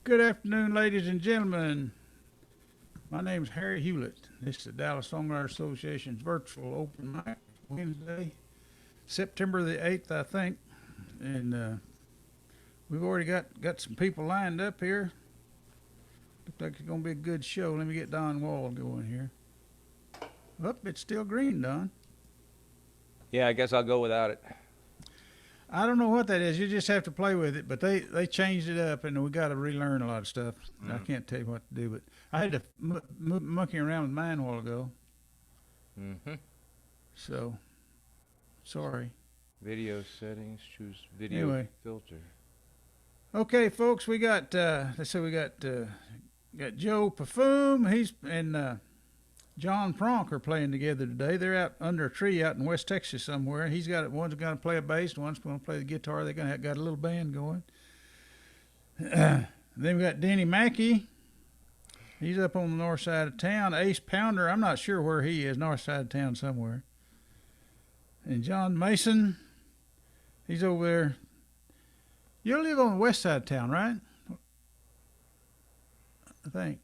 Good afternoon, ladies and gentlemen. My name is Harry Hewlett. This is the Dallas Songwriter Association's virtual open mic Wednesday, September the 8th, I think. And we've already got some people lined up here. Looks like it's going to be a good show. Let me get Don Wall going here. Oh, it's still green, Don. Yeah, I guess I'll go without it. I don't know what that is. You just have to play with it. But they changed it up, and we got to relearn a lot of stuff. I can't tell you what to do, but I had to monkey around with mine a while ago. Mm-hmm. So, sorry. Video settings, choose video Anyway. filter. Okay, folks, we got let's see, we got Joe Perfume. He's and John Pronk are playing together today. They're out under a tree out in West Texas somewhere. One's going to play a bass, one's going to play the guitar. They're going to got a little band going. Then we got Denny Mackey. He's up on the north side of town. Ace Pounder, I'm not sure where he is, north side of town somewhere. And John Mason, he's over there. You live on the west side of town, right? I think.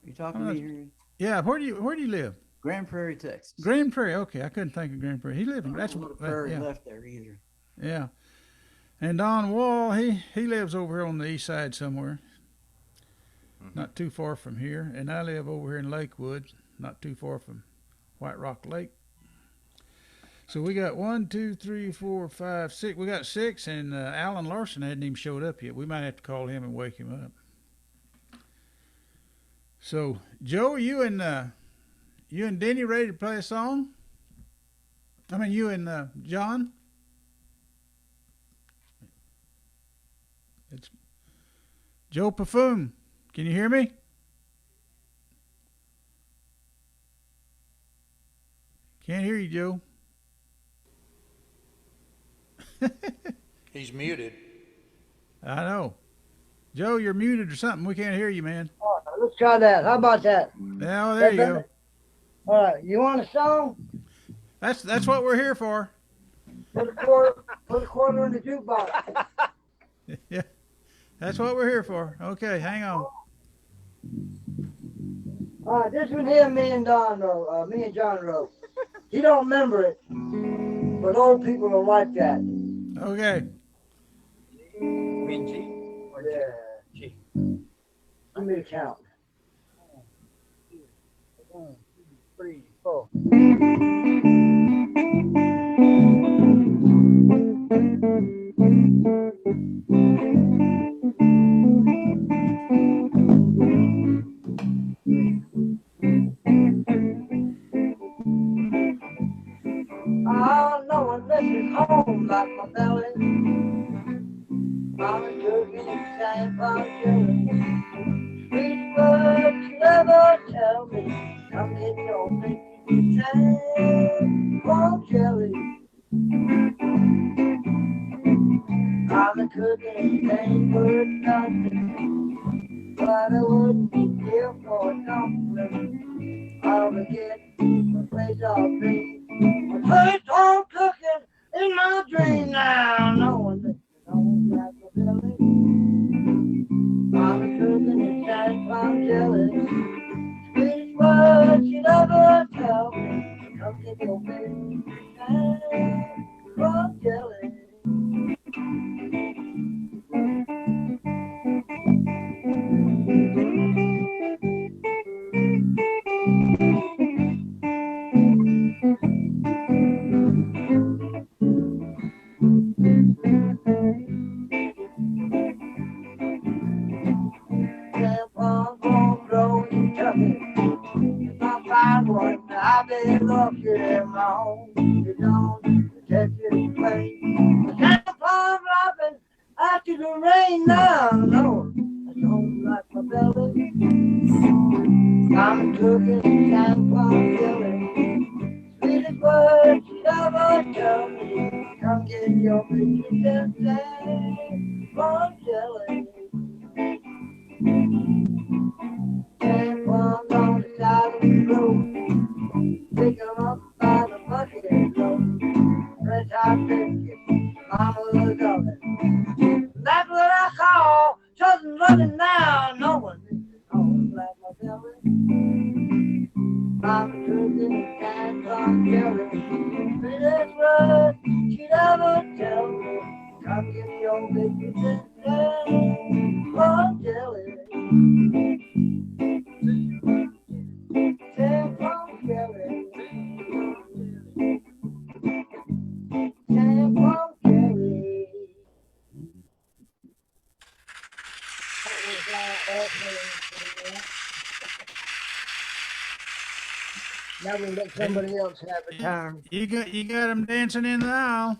You talking to me, Henry? Yeah, where do you live? Grand Prairie, Texas. Grand Prairie. Okay, I couldn't think of Grand Prairie. He lived in I don't know the prairie yeah. left there either. Yeah. And Don Wall, he lives over here on the east side somewhere. Not too far from here. And I live over here in Lakewood, not too far from White Rock Lake. So we got 1, 2, 3, 4, 5, 6. We got 6, and Alan Larson hadn't even showed up yet. We might have to call him and wake him up. So, Joe, you and Denny ready to play a song? I mean, you and John? It's Joe Perfume. Can you hear me? Can't hear you, Joe. He's muted. I know. Joe, you're muted or something. We can't hear you, man. All right, let's try that. How about that? Now, there you go. All right, you want a song? That's what we're here for. Put a quarter in the jukebox. Yeah, that's what we're here for. Okay, hang on. All right, this one here, me and John wrote. You don't remember it, but old people are like that. Okay. Mean G? Yeah. G. Give me the count. 1, 2, 3, 4. Oh, no one misses home like my belly. Mama cooking and saying jelly. Sweet words you never tell me. Come get your baby sand jelly. Mama cooking and saying words nothing. But I wouldn't be here for a dumpling. I'll forget the place I'll be. First home cooking in my dream now. No one listens home like a belly. Mama cooking and saying I'm jealous. Sweetest words you'd ever tell me. Come get your baby and I'm jealous. I've been lucky in my home. You don't protect your place. Santa Claus dropping after the rain now. No, I don't like my belly. I'm cooking Santa Claus jelly. Sweetest words you ever tell me. Come get your picture Santa Claus jelly. Santa Claus on the side of the road. Pick 'em up by the bucket load. Fresh hot biscuits, mama was oven. Kelly. Pretty word she'd ever tell me. Come give me your baby sister. Oh, Kelly. Sam from Kelly. Sam from Kelly. Now we let somebody else have a turn. You got him dancing in the aisle.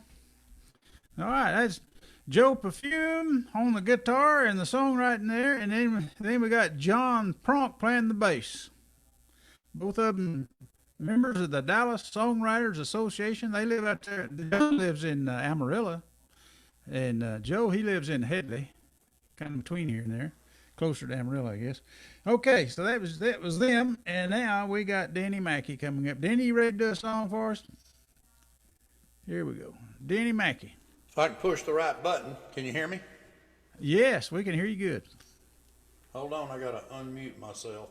All right, that's Joe Perfume on the guitar and the songwriting there, and then we got John Pronk playing the bass. Both of them members of the Dallas Songwriters Association. They live out there. John lives in Amarillo, and Joe, he lives in Headley, kind of between here and there, closer to Amarillo, I guess. Okay, so that was them, and now we got Denny Mackey coming up. Denny, you ready to do a song for us? Here we go. Denny Mackey. If I can push the right button, can you hear me? Yes, we can hear you good. Hold on, I gotta unmute myself.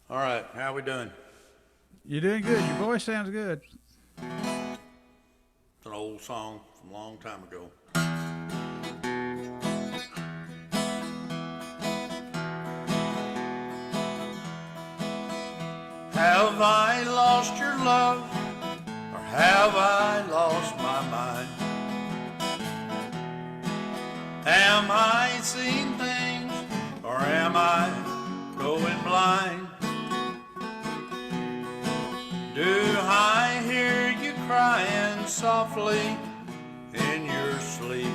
All right, how we doing? You're doing good. Your voice sounds good. It's an old song from a long time ago. Have I lost your love, or have I lost my mind? Am I seeing things, or am I going blind? Do I hear you crying softly in your sleep?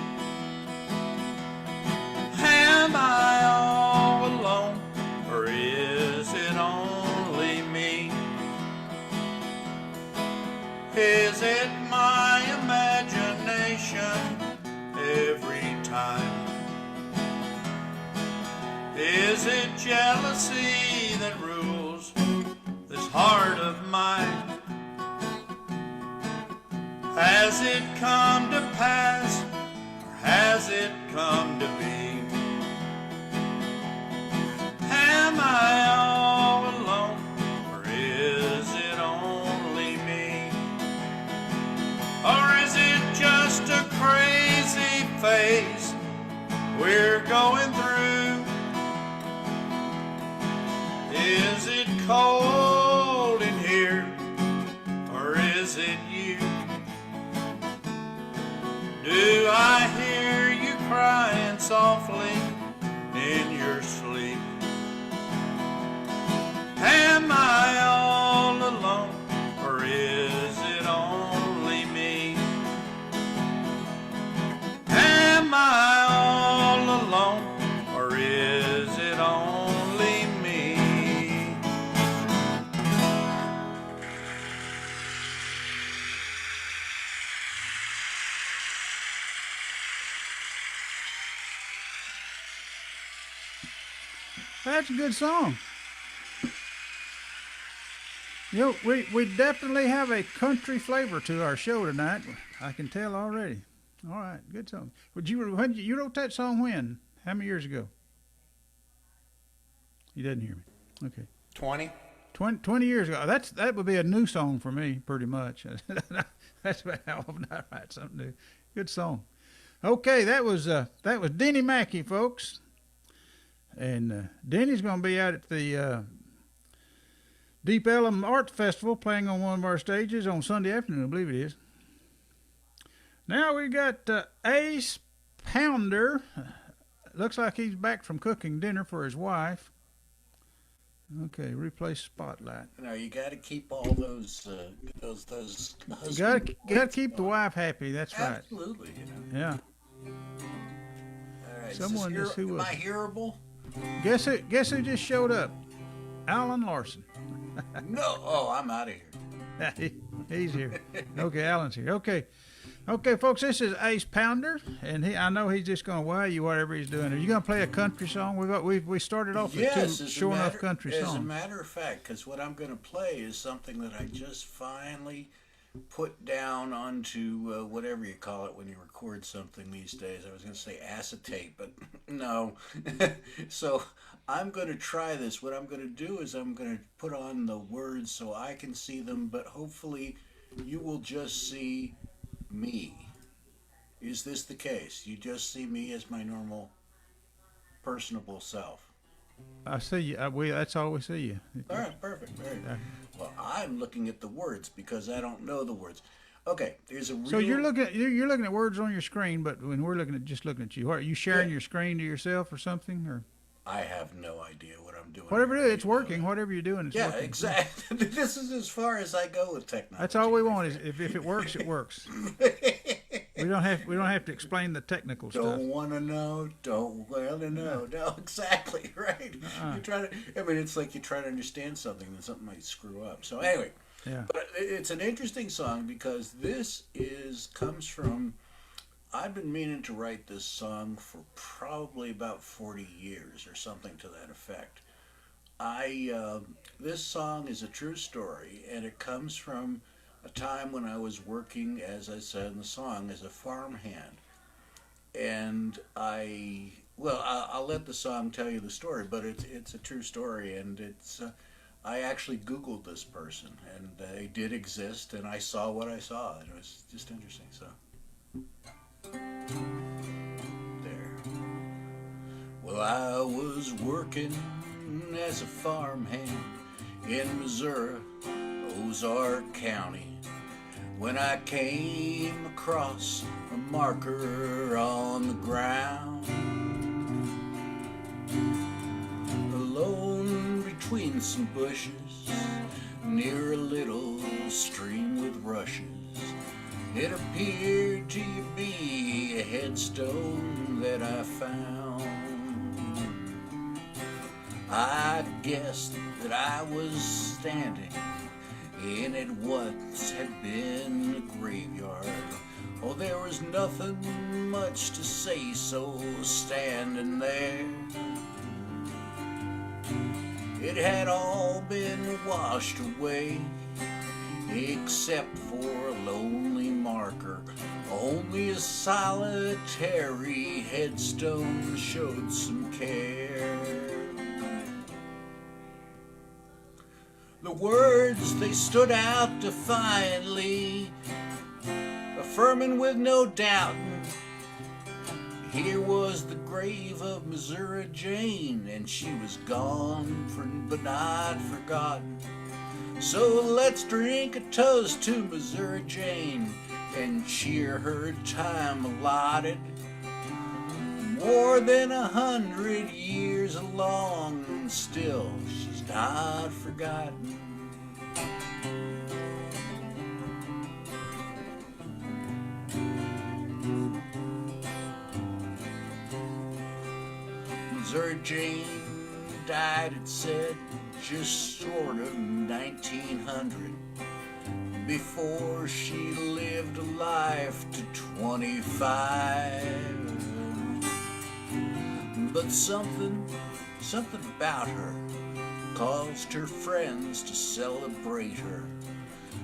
Am I all alone, or is it only me? Is it my imagination every time? Is it jealousy that rules this heart of mine? Has it come to pass, or has it come to be? Am I all alone, or is it only me? Or is it just a crazy phase we're going through? Is it cold in here, or is it you? Do I hear you crying softly in your sleep? Am I all alone, or is it only me? Am I all alone, or is it only me? That's a good song. You know, we definitely have a country flavor to our show tonight. I can tell already. All right, good song. You wrote that song when? How many years ago? You didn't hear me. Okay. 20? 20 years ago. That would be a new song for me, pretty much. That's about how often I write something new. Good song. Okay, that was Denny Mackey, folks. And Denny's going to be out at the Deep Ellum Art Festival playing on one of our stages on Sunday afternoon, I believe it is. Now we got Ace Pounder. Looks like he's back from cooking dinner for his wife. Okay, replace spotlight. No, you got to keep all those You gotta keep the wife happy. That's right. Absolutely, you know. Yeah. All right, Someone just who am was. I hearable? Guess who just showed up? Alan Larson. No. Oh, I'm out of here. He's here. Okay, Alan's here. Okay, folks. This is Ace Pounder, and I know he's just going to wow you whatever he's doing. Are you going to play a country song? We started off with two sure enough country songs. As a matter of fact, because what I'm going to play is something that I just finally put down onto whatever you call it when you record something these days. I was going to say acetate, but no. So I'm going to try this. What I'm going to do is I'm going to put on the words so I can see them, but hopefully you will just see me. Is this the case? You just see me as my normal, personable self. I see you. That's all we see you. All right, perfect. Very good. Well, I'm looking at the words because I don't know the words. Okay, there's a real... So you're looking at words on your screen, but when we're just looking at you, are you sharing your screen to yourself or something, or? I have no idea what I'm doing. Whatever it is, it's You know working. that. Whatever you're doing, it's Yeah, working. exactly. This is as far as I go with technology. That's all we want is if it works, it works. We don't have to explain the technical stuff. Don't want to know. Don't want to know. No, exactly right. You try to. I mean, it's like you try to understand something, and something might screw up. So anyway, Yeah. but it's an interesting song because this comes from. I've been meaning to write this song for probably about 40 years or something to that effect. This song is a true story, and it comes from a time when I was working, as I said in the song, as a farmhand. And I'll let the song tell you the story, but it's a true story, and I actually Googled this person, and they did exist, and I saw what I saw, and it was just interesting. So there. Well, I was working as a farmhand in Missouri, Ozark County, when I came across a marker on the ground, alone between some bushes, near a little stream with rushes. It appeared to be a headstone that I found. I guessed that I was standing in it what had been a graveyard. Oh, there was nothing much to say, so standing there, it had all been washed away, except for a lonely marker. Only a solitary headstone showed some care. The words, they stood out defiantly, affirming with no doubting. Here was the grave of Missouri Jane, and she was gone, but not forgotten. So let's drink a toast to Missouri Jane and cheer her time allotted. More than 100 years along, and still she's not forgotten. Missouri Jane died, it said, just short of 1900, before she lived a life to 25. But something about her caused her friends to celebrate her.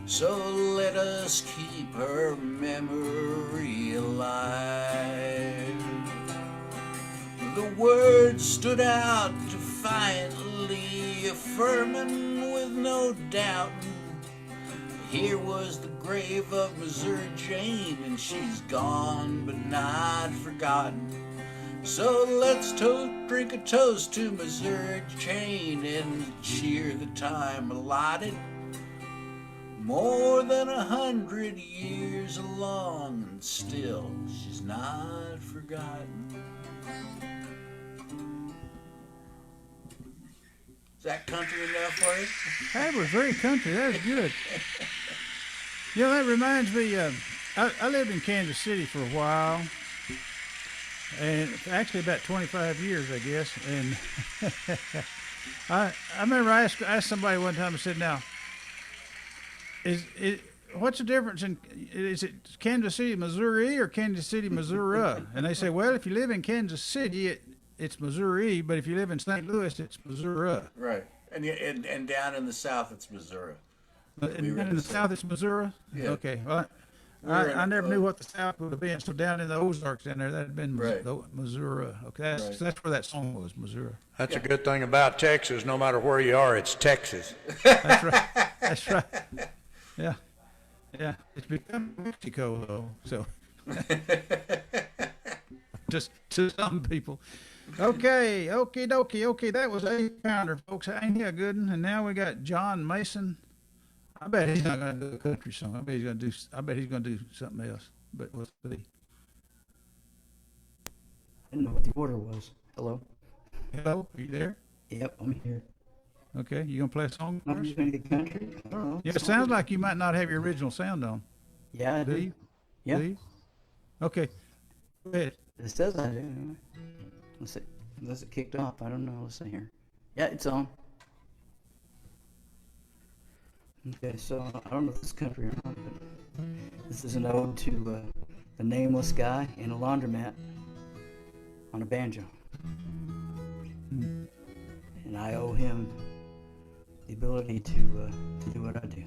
So let us keep her memory alive. The words stood out defiantly, affirming with no doubt. Here was the grave of Missouri Jane, and she's gone but not forgotten. So let's drink a toast to Missouri Jane and cheer the time allotted. More than 100 years along, and still she's not forgotten. Is that country enough for you? That was very country. That was good. You know, that reminds me, I lived in Kansas City for a while, and actually about 25 years, I guess. And I remember I asked somebody one time, I said, now, what's the difference is it Kansas City, Missouri, or Kansas City, Missouri? And they say, well, if you live in Kansas City, it's Missouri, but if you live in St. Louis, it's Missouri. Right. And down in the south, it's Missouri. In the South, it's Missouri? Yeah. Okay, well, We're I in, never knew what the South would have been, so down in the Ozarks down there, that'd been Right. Missouri. Okay, Right. that's where that song was, Missouri. That's a good thing about Texas. No matter where you are, it's Texas. That's right, that's right. Yeah, yeah, it's become Mexico though, so. Just to some people. Okay, okie dokie, okay, that was 8-pounder, folks. Ain't he a good one? And now we got John Mason. I bet he's not gonna do a country song. I bet he's gonna do something else. But we'll see. I didn't know what the order was. Hello? Hello, are you there? Yep, I'm here. Okay, you gonna play a song I'm first? just gonna get country. I don't know. Yeah, it sounds like you might not have your original sound on. Yeah, I Do do. you? Yeah, Do you? Okay. Go ahead. it says I do. Anyway. Let's see. Unless it kicked off. I don't know. Let's see here. Yeah, it's on. Okay, so I don't know if this is country or not, but this is an ode to the nameless guy in a laundromat on a banjo. And I owe him the ability to do what I do.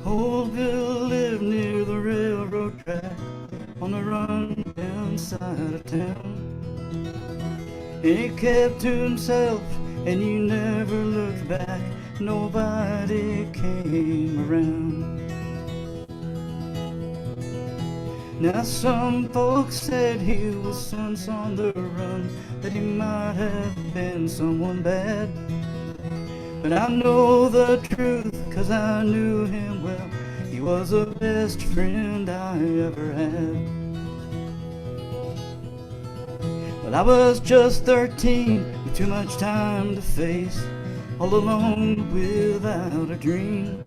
Old Bill lived near the railroad track on the run down side of town. He kept to himself and you never looked back. Nobody came around. Now some folks said he was once on the run, that he might have been someone bad. But I know the truth, 'cause I knew him well. He was the best friend I ever had. Well, I was just 13, with too much time to face, all alone without a dream.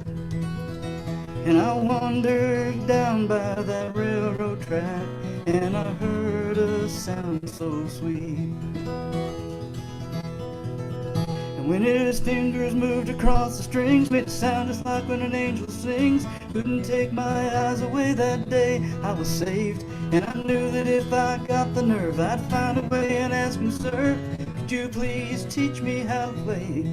And I wandered down by that railroad track, and I heard a sound so sweet. And when his fingers moved across the strings, made it sound just like when an angel sings. Couldn't take my eyes away that day, I was saved. And I knew that if I got the nerve, I'd find a way and ask him, sir, could you please teach me how to play?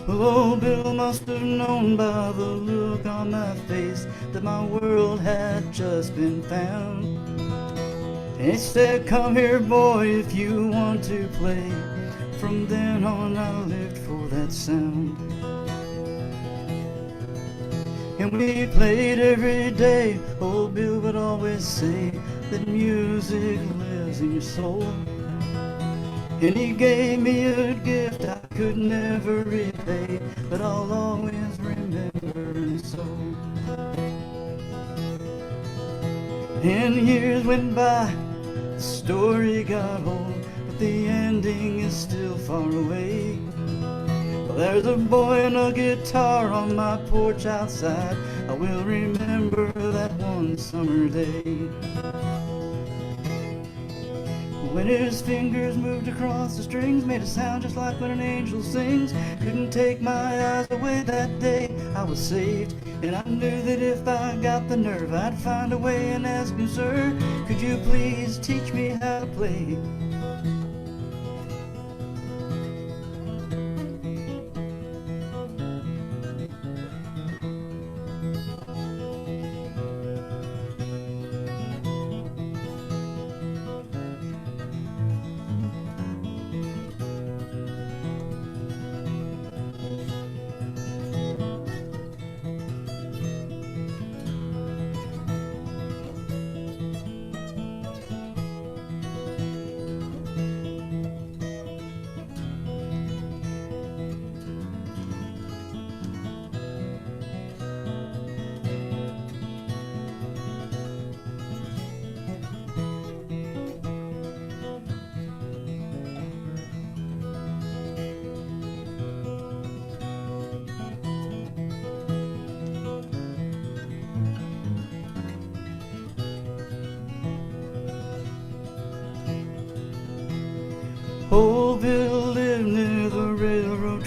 Well, old Bill must have known by the look on my face that my world had just been found. And he said, come here, boy, if you want to play. From then on, I lived for that sound. And we played every day. Old Bill would always say that music lives in your soul. And he gave me a gift I could never repay, but I'll always remember and so. And years went by, the story got old, but the ending is still far away. Well, there's a boy and a guitar on my porch outside. I will remember that one summer day. When his fingers moved across the strings, made a sound just like when an angel sings. Couldn't take my eyes away that day, I was saved. And I knew that if I got the nerve, I'd find a way and ask him, sir, could you please teach me how to play?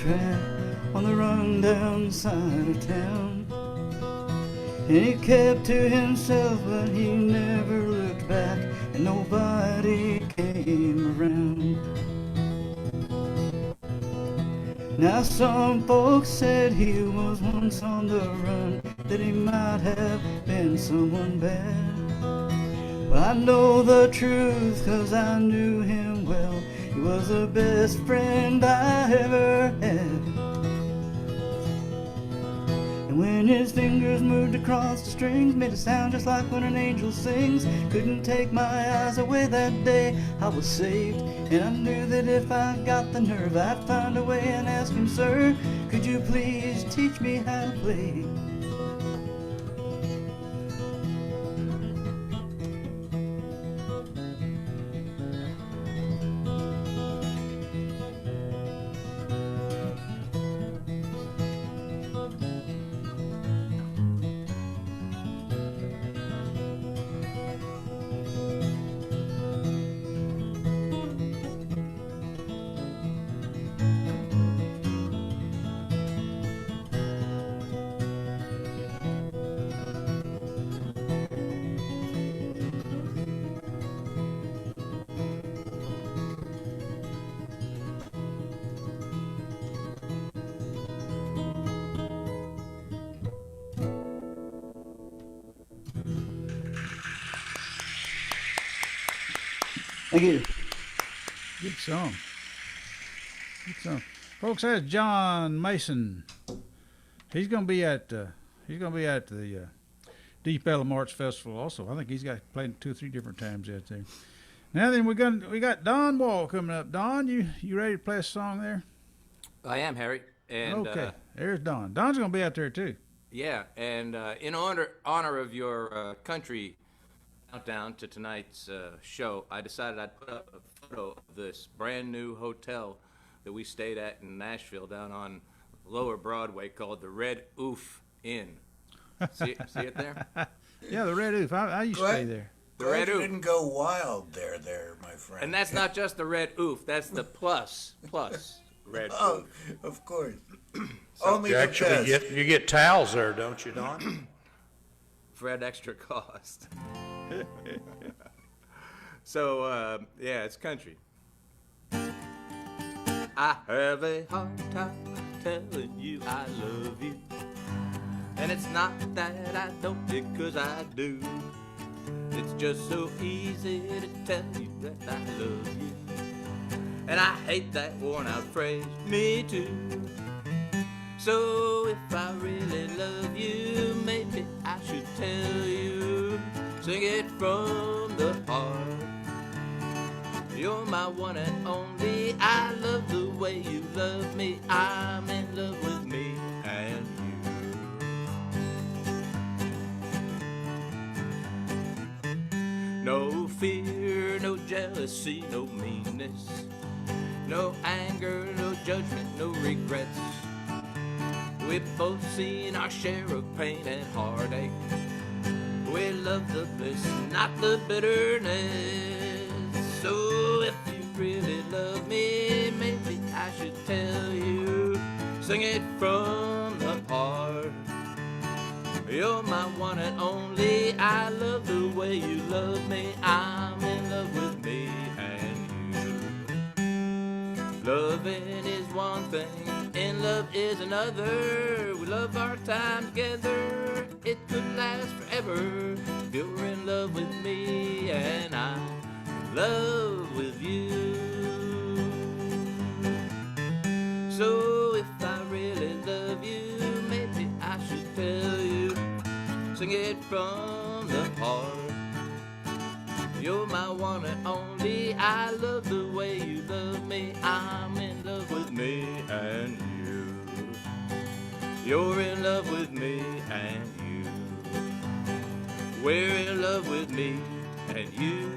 track on the rundown side of town. And he kept to himself, but he never looked back, and nobody came around. Now some folks said he was once on the run, that he might have been someone bad. But I know the truth, 'cause I knew him well. He was the best friend I ever had. And when his fingers moved across the strings, made a sound just like when an angel sings. Couldn't take my eyes away that day, I was saved. And I knew that if I got the nerve, I'd find a way and ask him, sir, could you please teach me how to play? Thank you. Good song. Good song. Folks, that's John Mason. He's gonna be at the Deep Ellum Arts Festival also. I think he's got played 2 or 3 different times out there. Now then, we got Don Wall coming up. Don, you ready to play a song there? I am, Harry. And Okay, there's Don. Don's gonna be out there too. yeah, and in honor of your country countdown to tonight's show, I decided I'd put up a photo of this brand new hotel that we stayed at in Nashville down on Lower Broadway called the Red Oof Inn. See it there? Yeah, the Red Oof. I used to stay there. The Glad Red you Oof. didn't go wild there, my friend. And that's not just the Red Oof, that's the plus Red Oh, Oof. of course. Only You the actually best. you get towels there, don't you, Don? For an extra cost. So, yeah, it's country. I have a hard time telling you I love you. And it's not that I don't, because I do. It's just so easy to tell you that I love you. And I hate that worn out phrase, me too. So if I really love you, maybe I should tell you. Sing it from the heart. You're my one and only. I love the way you love me. I'm in love with me and you. No fear, no jealousy, no meanness. No anger, no judgment, no regrets. We've both seen our share of pain and heartache. We love the bliss, not the bitterness. So if you really love me, maybe I should tell you. Sing it from the heart. You're my one and only. I love the way you love me. I'm in love with me and you. Loving is one thing, in love is another. We love our time together. It could last forever. If you're in love with me and I'm in love with you. So if I really love you, maybe I should tell you. Sing it from the heart. You're my one and only. I love the way you love me. I'm in love with me and you. You're in love with me and you. We're in love with me and you.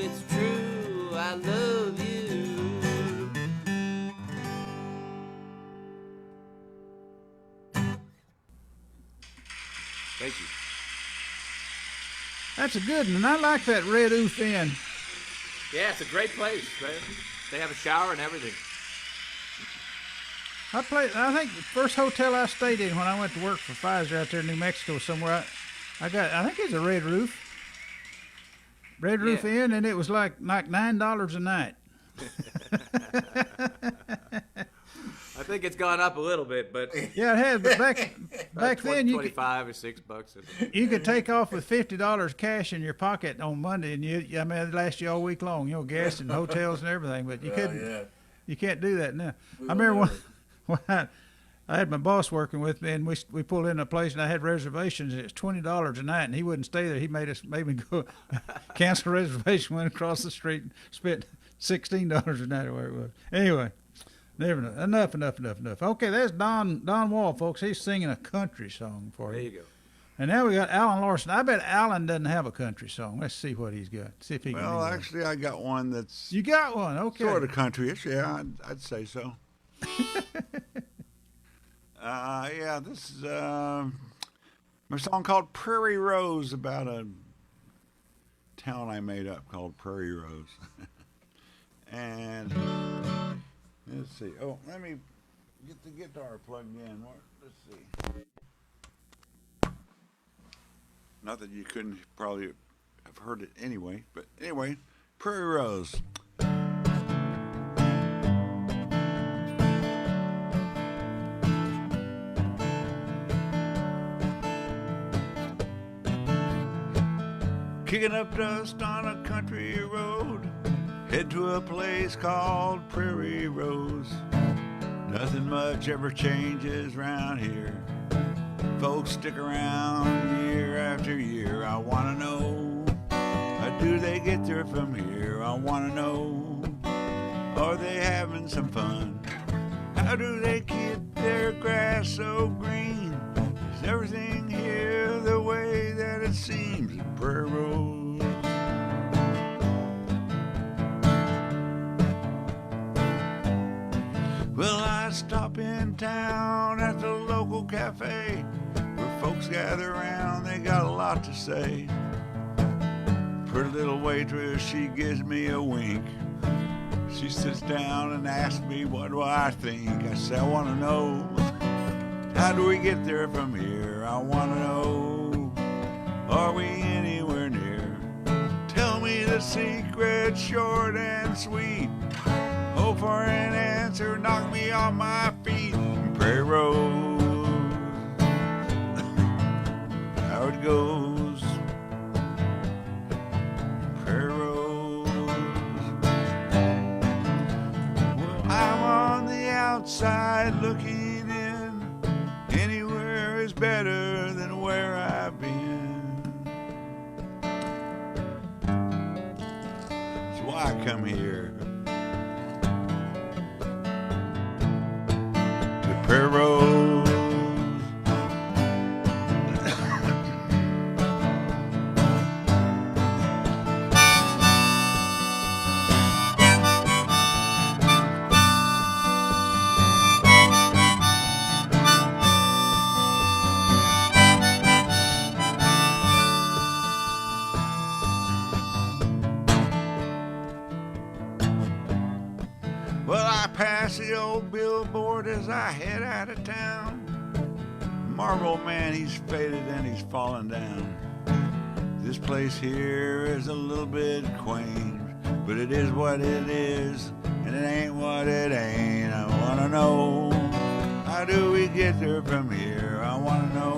It's true, I love you. Thank you. That's a good one, and I like that Red Oof Inn. Yeah, it's a great place, man. They have a shower and everything. I think the first hotel I stayed in when I went to work for Pfizer out there in New Mexico somewhere, I think it was a Red Roof. Red Roof Inn, and it was like $9 a night. I think it's gone up a little bit, but Yeah, it has. But back then, you could, $25 or $6. you could take off with $50 cash in your pocket on Monday, and it'd last you all week long. You know, gas and hotels and everything. But you couldn't. Yeah. You can't do that now. We I remember don't when I had my boss working with me, and we pulled in a place, and I had reservations. And it's $20 a night, and he wouldn't stay there. He made me go cancel reservation, went across the street, and spent $16 a night or whatever it was. Anyway, enough. Okay, there's Don Wall, folks. He's singing a country song for There you. you go. And now we got Alan Larson. I bet Alan doesn't have a country song. Let's see what he's got. See if he can. Well, do one. actually, I got one that's You got one, okay. sort of countryish. Yeah, I'd say so. Yeah, this is a song called Prairie Rose about a town I made up called Prairie Rose. And let's see. Oh, let me get the guitar plugged in. Let's see. Not that you couldn't probably have heard it anyway, but anyway, Prairie Rose. Kicking up dust on a country road, head to a place called Prairie Rose. Nothing much ever changes round here. Folks stick around year after year. I wanna know, how do they get there from here? I wanna know, are they having some fun? How do they keep their grass so green? Is everything here the way that it seems in Prairie Rose? Well, I stop in town at the local cafe where folks gather around, they got a lot to say. Pretty little waitress, she gives me a wink. She sits down and asks me, what do I think? I say, I want to know, how do we get there from here? I want to know, are we anywhere near? Tell me the secret, short and sweet. Hope for an answer, knock me on my feet. Prairie Rose, how it goes. Prairie Rose. Well, I'm on the outside looking in. Anywhere is better than where I've been. That's why I come here. Prairie Rose. Well, I pass the old billboard as I head out of town. Marble Man, he's faded and he's fallen down. This place here is a little bit quaint, but it is what it is, and it ain't what it ain't. I wanna know, how do we get there from here? I wanna know,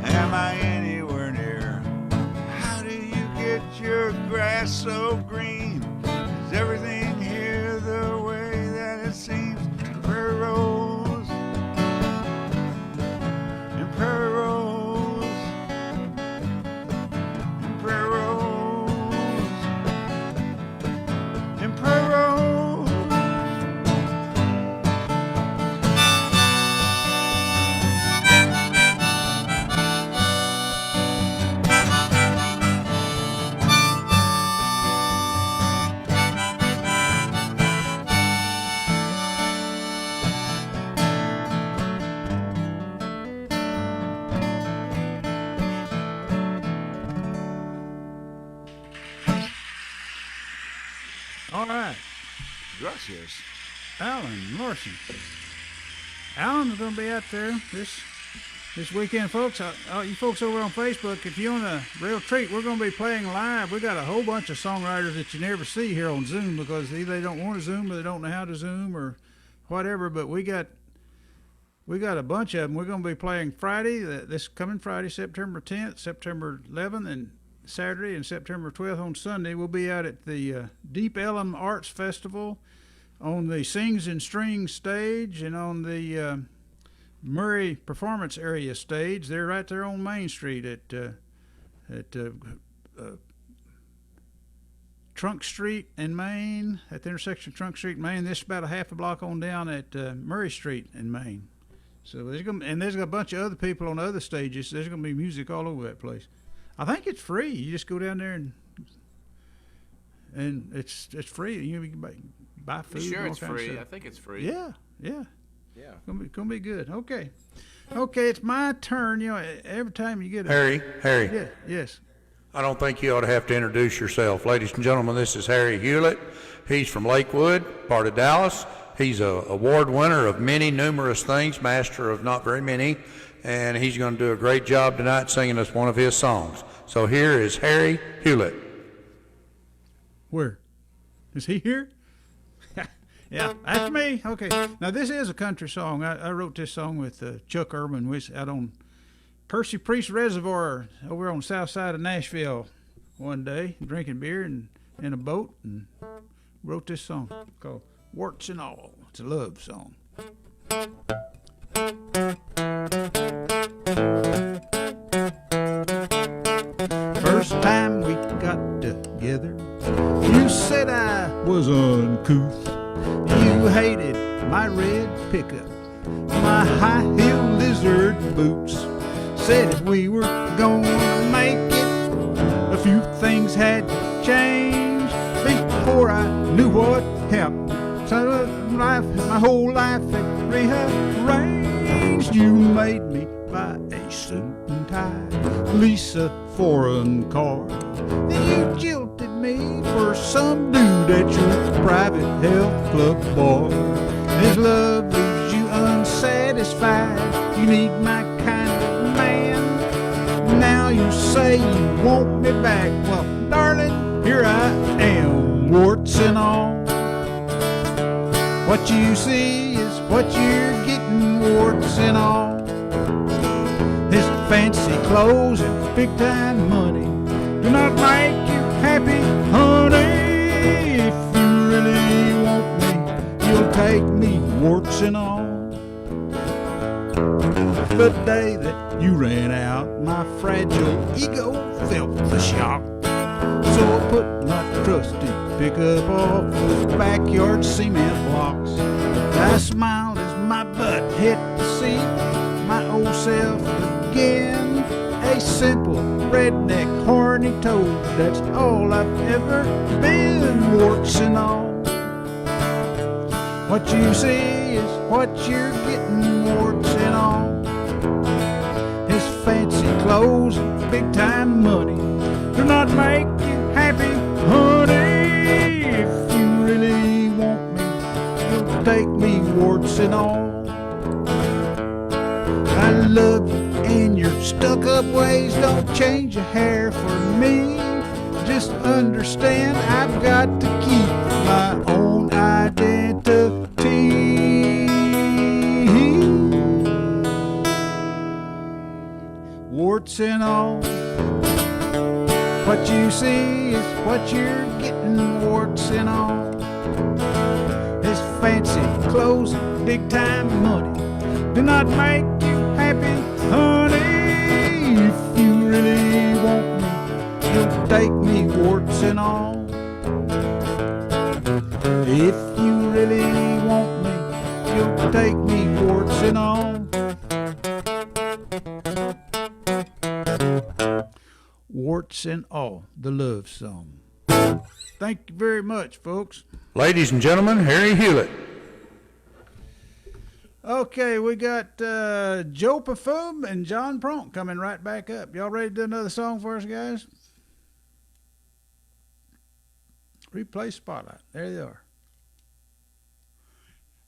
am I anywhere near? How do you get your grass so green? Is everything here the way that it seems? Prairie Rose, in Prairie Rose, in Prairie Rose, in Prairie Rose. All right, Gracias. Alan Larson. Alan's going to be out there this weekend, folks. All you folks over on Facebook, if you want a real treat, we're going to be playing live. We got a whole bunch of songwriters that you never see here on Zoom because either they don't want to Zoom or they don't know how to Zoom or whatever. But we got a bunch of them. We're going to be playing Friday, this coming Friday, September 10th, September 11th, and Saturday, and September 12th on Sunday. We'll be out at the Deep Ellum Arts Festival on the Sings and Strings stage and on the Murray Performance Area stage. They're right there on Main Street at Trunk Street in Maine, at the intersection of Trunk Street and Maine. This is about a half a block on down at Murray Street in Maine. So there's a bunch of other people on the other stages. There's going to be music all over that place. I think it's free. You just go down there and it's free. You can buy food. Sure, and all it's kinds of free. stuff. I think it's free. Yeah. Yeah. Gonna be good. Okay, it's my turn. You know, every time you get Harry. Yeah. Yes. I don't think you ought to have to introduce yourself. Ladies and gentlemen, this is Harry Hewlett. He's from Lakewood, part of Dallas. He's a award winner of numerous things, master of not very many, and he's going to do a great job tonight singing us one of his songs. So here is Harry Hewlett. Where? Is he here? Yeah, that's me. Okay. Now, this is a country song. I wrote this song with Chuck Urban. We out on Percy Priest Reservoir over on the south side of Nashville one day, drinking beer and in a boat, and wrote this song called Warts and All. It's a love song. First time we got together, you said I was uncouth. You hated my red pickup, my high-heel lizard boots. Said if we were gonna make it, a few things had to change before I knew what happened. So my whole life had rearranged. You made me buy a suit and tie, lease a foreign car. Then you jilted me for some dude at your private health club bar. His love leaves you unsatisfied. You need my kind of man. Now you say you want me back. Well, darling, here I am, warts and all. What you see is what you're getting, warts and all. His fancy clothes and big-time money do not make you happy, honey. If you really want me, you'll take me, warts and all. The day that you ran out, my fragile ego felt the shock. So I put my trusty pickup off those backyard cement blocks. I smiled as my butt hit the seat, my old self again. A simple redneck horny toad, that's all I've ever been, warts and all. What you see is what you're getting, warts and all. His fancy clothes and big time money do not make you happy, honey. If you really want me, you'll take me, warts and all. I love you and your stuck-up ways don't change a hair for me. Just understand I've got to keep my own identity. Warts and all. What you see is what you're getting, warts and all. His fancy clothes and big-time money do not make you happy, honey. If you really want me, you'll take me, warts and all. If you really want me, you'll take me, warts and all. Warts and all, the love song. Thank you very much, folks. Ladies and gentlemen, Harry Hewlett. Okay, we got Joe Perfume and John Pronk coming right back up. Y'all ready to do another song for us, guys? Replay Spotlight. There they are.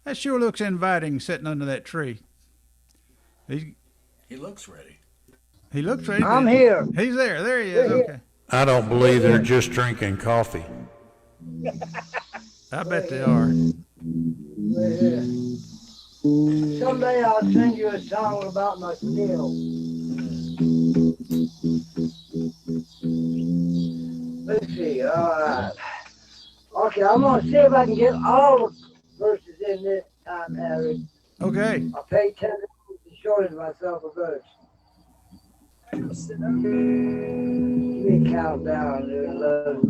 That sure looks inviting sitting under that tree. He looks ready. He looks ready. I'm here. He's there. There he is. Okay. I don't believe they're just drinking coffee. I bet they are. We're here. Someday I'll sing you a song about my skill. Let's see. All right. Okay, I'm gonna see if I can get all the verses in this time, Harry. Okay. I'll pay 10 to shorten myself a verse. Give me a countdown, dude.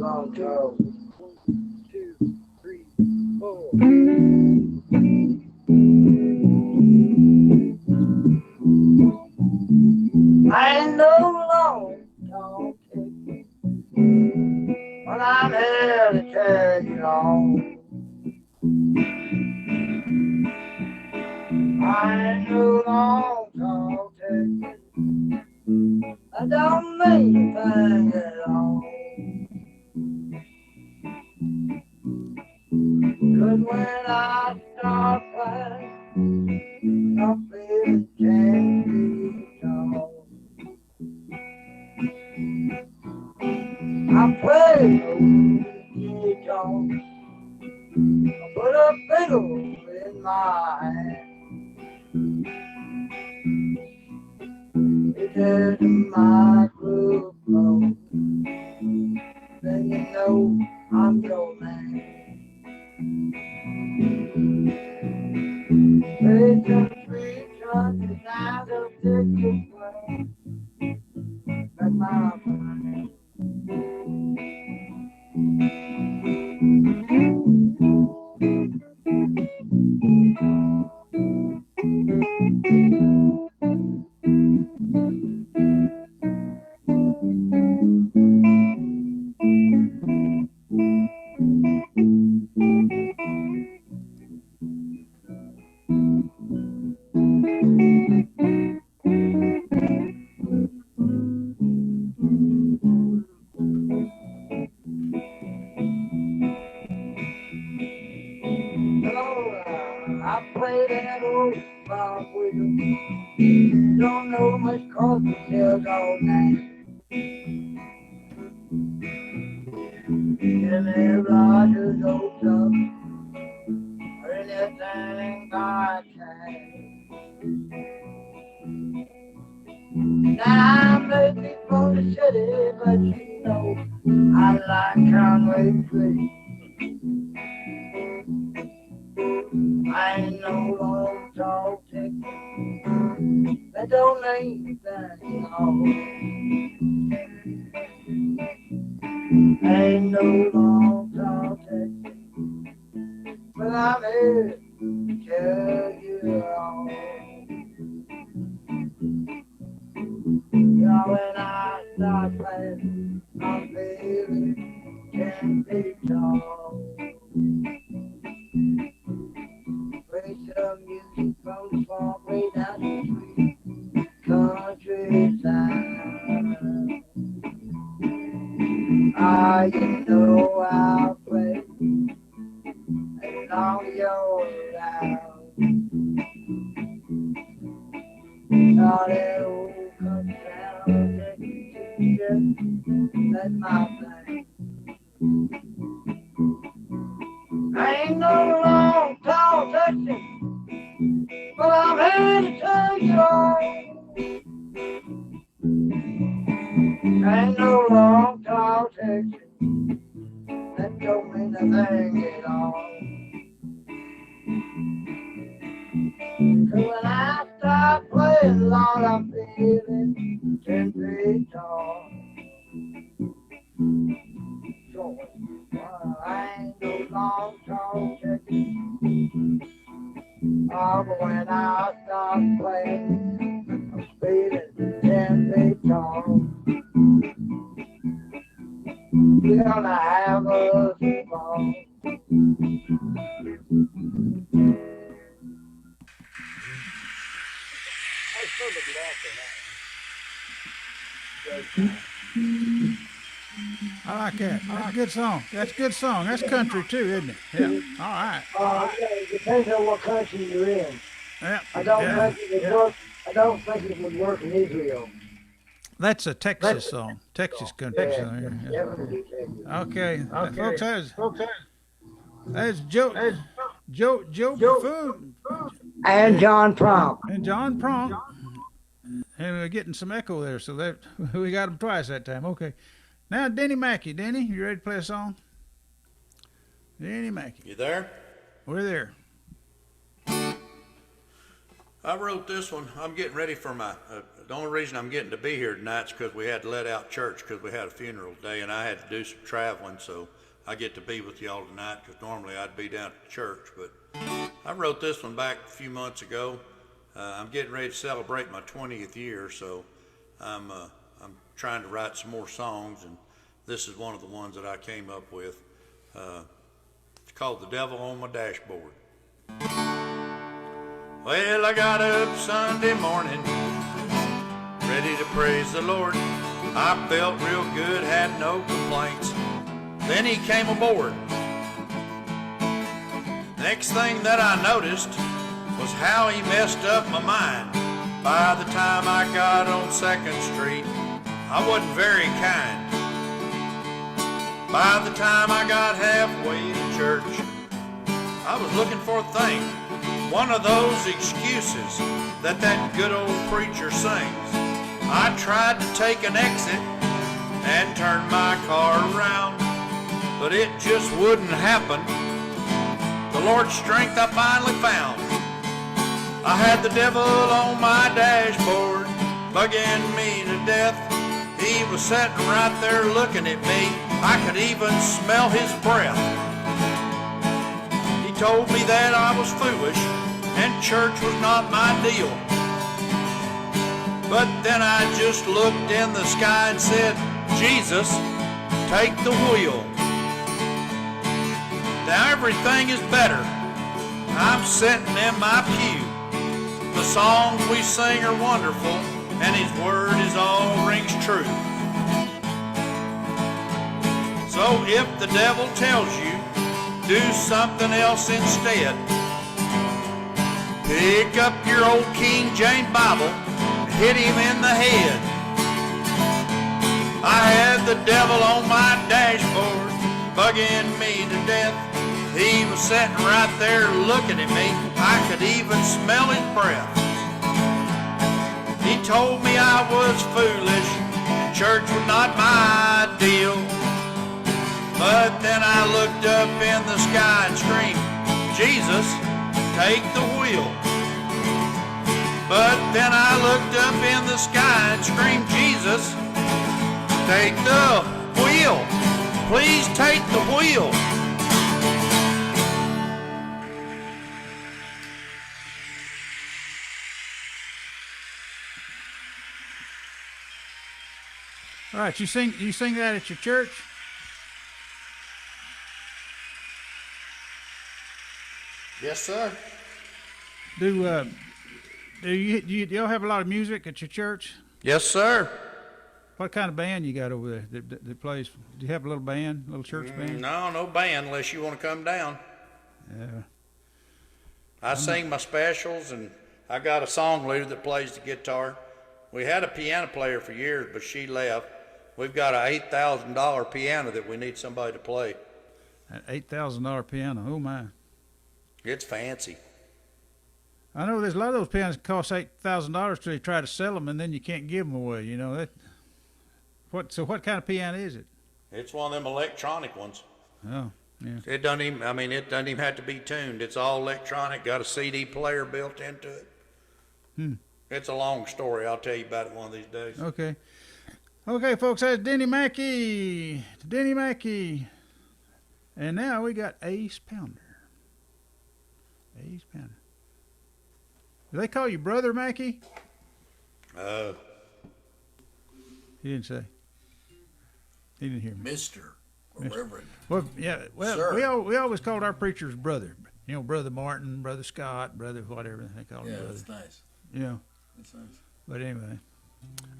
Long go. 1, 2, 3, 4. I ain't no long talk, but I'm here to tell you all. I ain't no long talk, I don't mean a thing at all. 'Cause when I start playing, I'm feeling 10 feet tall. I play the guitar, I put a fiddle in my hand. It is my groove flow, then you know I'm your man. Play some sweet songs and I don't take it away. That's my mind. I play that old rock wheel. Don't know much cause the tails all night. Jimmy Rogers old stuff, or anything I can. Now I may be from the city, but you know I like Conway Twitty. I ain't no long tall tick. That don't mean that all. I ain't no long tall tick. But I'm here to tell you all. Yeah, when I start playing, I'm feeling 10 feet tall. Play some music from the far way down the street, countryside. Ah, you know I'll play as long as you're around. All that old country town, that's my thing. I ain't no long tall Texan, but I'm here to tell you all. I ain't no long tall Texan, that don't mean a thing at all. 'Cause when I start playing, Lord, I'm feeling 10 feet tall. So, I ain't no long tall Texan. Oh, but when I start playing, I'm feeling 10 feet tall. We're gonna have a ball. I like Cat. That's a good song. That's a good song. That's country too, isn't it? Yeah. All right. It depends on what country you're in. Yeah. I don't yeah. think it would work. I don't think it would work in Israel. That's a Texas song. Texas country song. Yeah. Definitely Texas. Okay. Folks, that's Joe Buffoon And John Prompt. and John Prompt. And we're getting some echo there, so that we got them twice that time. Okay. Now, Denny Mackey. Denny, you ready to play a song? Denny Mackey. You there? We're there. I wrote this one. I'm getting ready for my. The only reason I'm getting to be here tonight is because we had to let out church because we had a funeral today, and I had to do some traveling, so I get to be with y'all tonight because normally I'd be down at the church. But I wrote this one back a few months ago. I'm getting ready to celebrate my 20th year, so I'm trying to write some more songs, and this is one of the ones that I came up with. It's called "The Devil on My Dashboard." Well, I got up Sunday morning, ready to praise the Lord. I felt real good, had no complaints. Then he came aboard. Next thing that I noticed was how he messed up my mind. By the time I got on 2nd Street, I wasn't very kind. By the time I got halfway to church, I was looking for a thing. One of those excuses that good old preacher sings. I tried to take an exit and turn my car around, but it just wouldn't happen. The Lord's strength I finally found. I had the devil on my dashboard, bugging me to death. He was sitting right there looking at me. I could even smell his breath. He told me that I was foolish and church was not my deal. But then I just looked in the sky and said, Jesus, take the wheel. Now everything is better. I'm sitting in my pew. The songs we sing are wonderful, and his word is all rings true. So if the devil tells you, do something else instead. Pick up your old King James Bible and hit him in the head. I had the devil on my dashboard, bugging me to death. He was sitting right there looking at me. I could even smell his breath. He told me I was foolish, church was not my deal. But then I looked up in the sky and screamed, Jesus, take the wheel. But then I looked up in the sky and screamed, Jesus, take the wheel. Please take the wheel. All right, you sing that at your church? Yes, sir. Do y'all have a lot of music at your church? Yes, sir. What kind of band you got over there that plays? Do you have a little band, little church band? No band unless you want to come down. Yeah. I sing my specials, and I got a song leader that plays the guitar. We had a piano player for years, but she left. We've got an $8,000 piano that we need somebody to play. An $8,000 piano. Oh my! It's fancy. I know there's a lot of those pianos that cost $8,000 till you try to sell them, and then you can't give them away. You know that. So what kind of piano is it? It's one of them electronic ones. Oh, yeah. It doesn't even have to be tuned. It's all electronic, got a CD player built into it. It's a long story. I'll tell you about it one of these days. Okay. Okay, folks, that's Denny Mackey. Denny Mackey. And now we got Ace Pounder. Ace Pounder. Do they call you Brother Mackey? He didn't say. He didn't hear me. Mr. or Reverend. Well, yeah. Well, Sir. we always called our preachers brother. You know, Brother Martin, Brother Scott, Brother whatever they call him. Yeah, brother. that's nice. You know. That's nice. But anyway.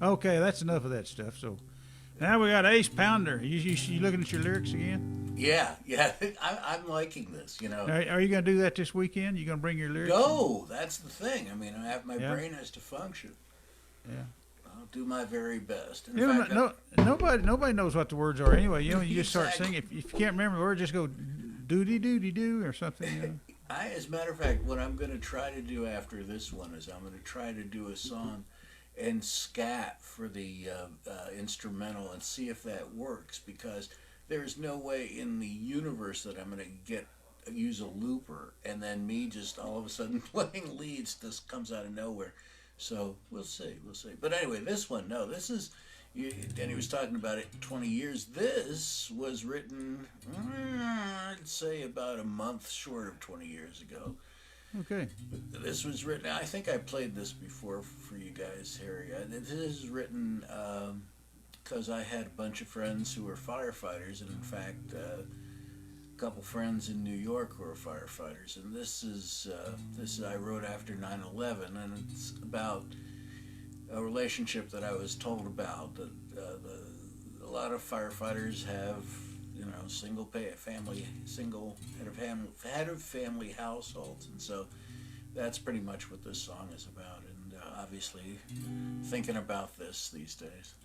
Okay, that's enough of that stuff. So, Now we got Ace Pounder. You looking at your lyrics again? Yeah. I'm liking this, you know. Are you going to do that this weekend? You going to bring your lyrics? Go. That's the thing. I mean, my Yeah. brain has to function. Yeah. I'll do my very best. In You know, fact, nobody knows what the words are anyway. You know, you just start Exactly. singing. If you can't remember the word, just go doody doody doo or something. You know? as a matter of fact, what I'm going to try to do after this one is I'm going to try to do a song and scat for the instrumental and see if that works, because there's no way in the universe that I'm going to use a looper and then me just all of a sudden playing leads. This comes out of nowhere. So we'll see. But anyway, this one, no, this is, Denny was talking about it, 20 years. This was written, I'd say about a month short of 20 years ago. Okay. This was written, I think I played this before for you guys, Harry. This is written because I had a bunch of friends who were firefighters, and in fact, a couple friends in New York who are firefighters. And this I wrote after 9/11, and it's about a relationship that I was told about. That a lot of firefighters have, single head of family households, and so that's pretty much what this song is about. And obviously, thinking about this these days.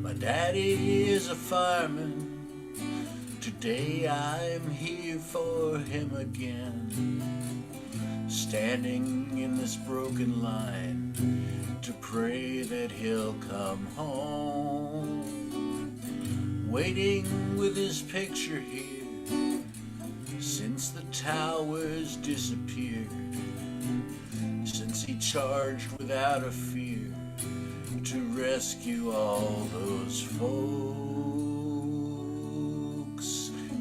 My daddy is a fireman. Today I'm here for him again, standing in this broken line to pray that he'll come home, waiting with his picture here since the towers disappeared, since he charged without a fear to rescue all those folks.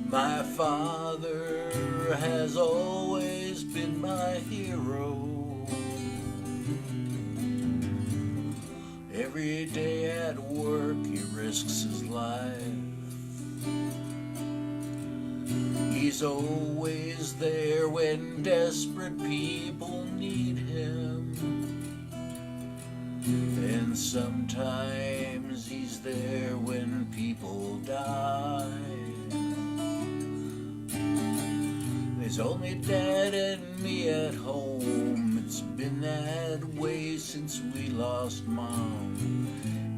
My father has always been my hero. Every day at work he risks his life. He's always there when desperate people need him. And sometimes he's there when people die. There's only Dad and me at home. It's been that way since we lost Mom.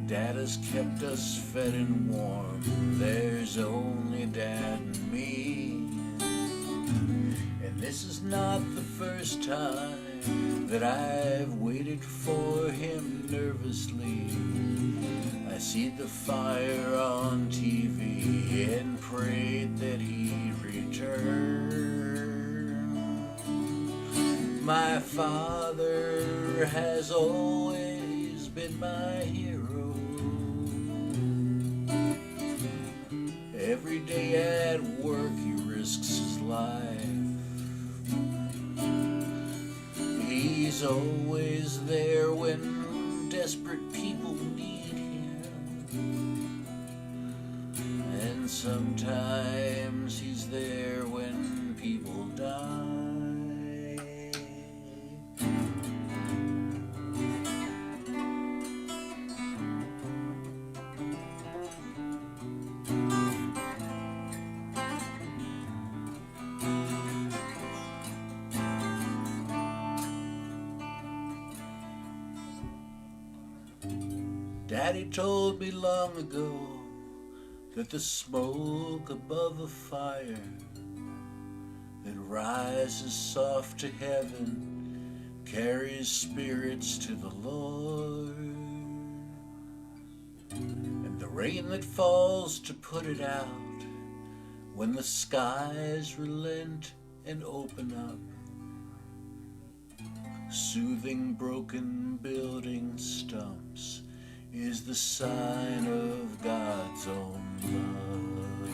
Dad has kept us fed and warm. There's only Dad and me. And this is not the first time that I've waited for him nervously. I see the fire on TV and prayed that he'd return. My father has always been my hero. Every day at work he risks his life. He's always there when desperate people need him. And sometimes he's there when people die. Daddy told me long ago that the smoke above a fire that rises soft to heaven carries spirits to the Lord. And the rain that falls to put it out when the skies relent and open up, soothing broken building stumps, is the sign of God's own love.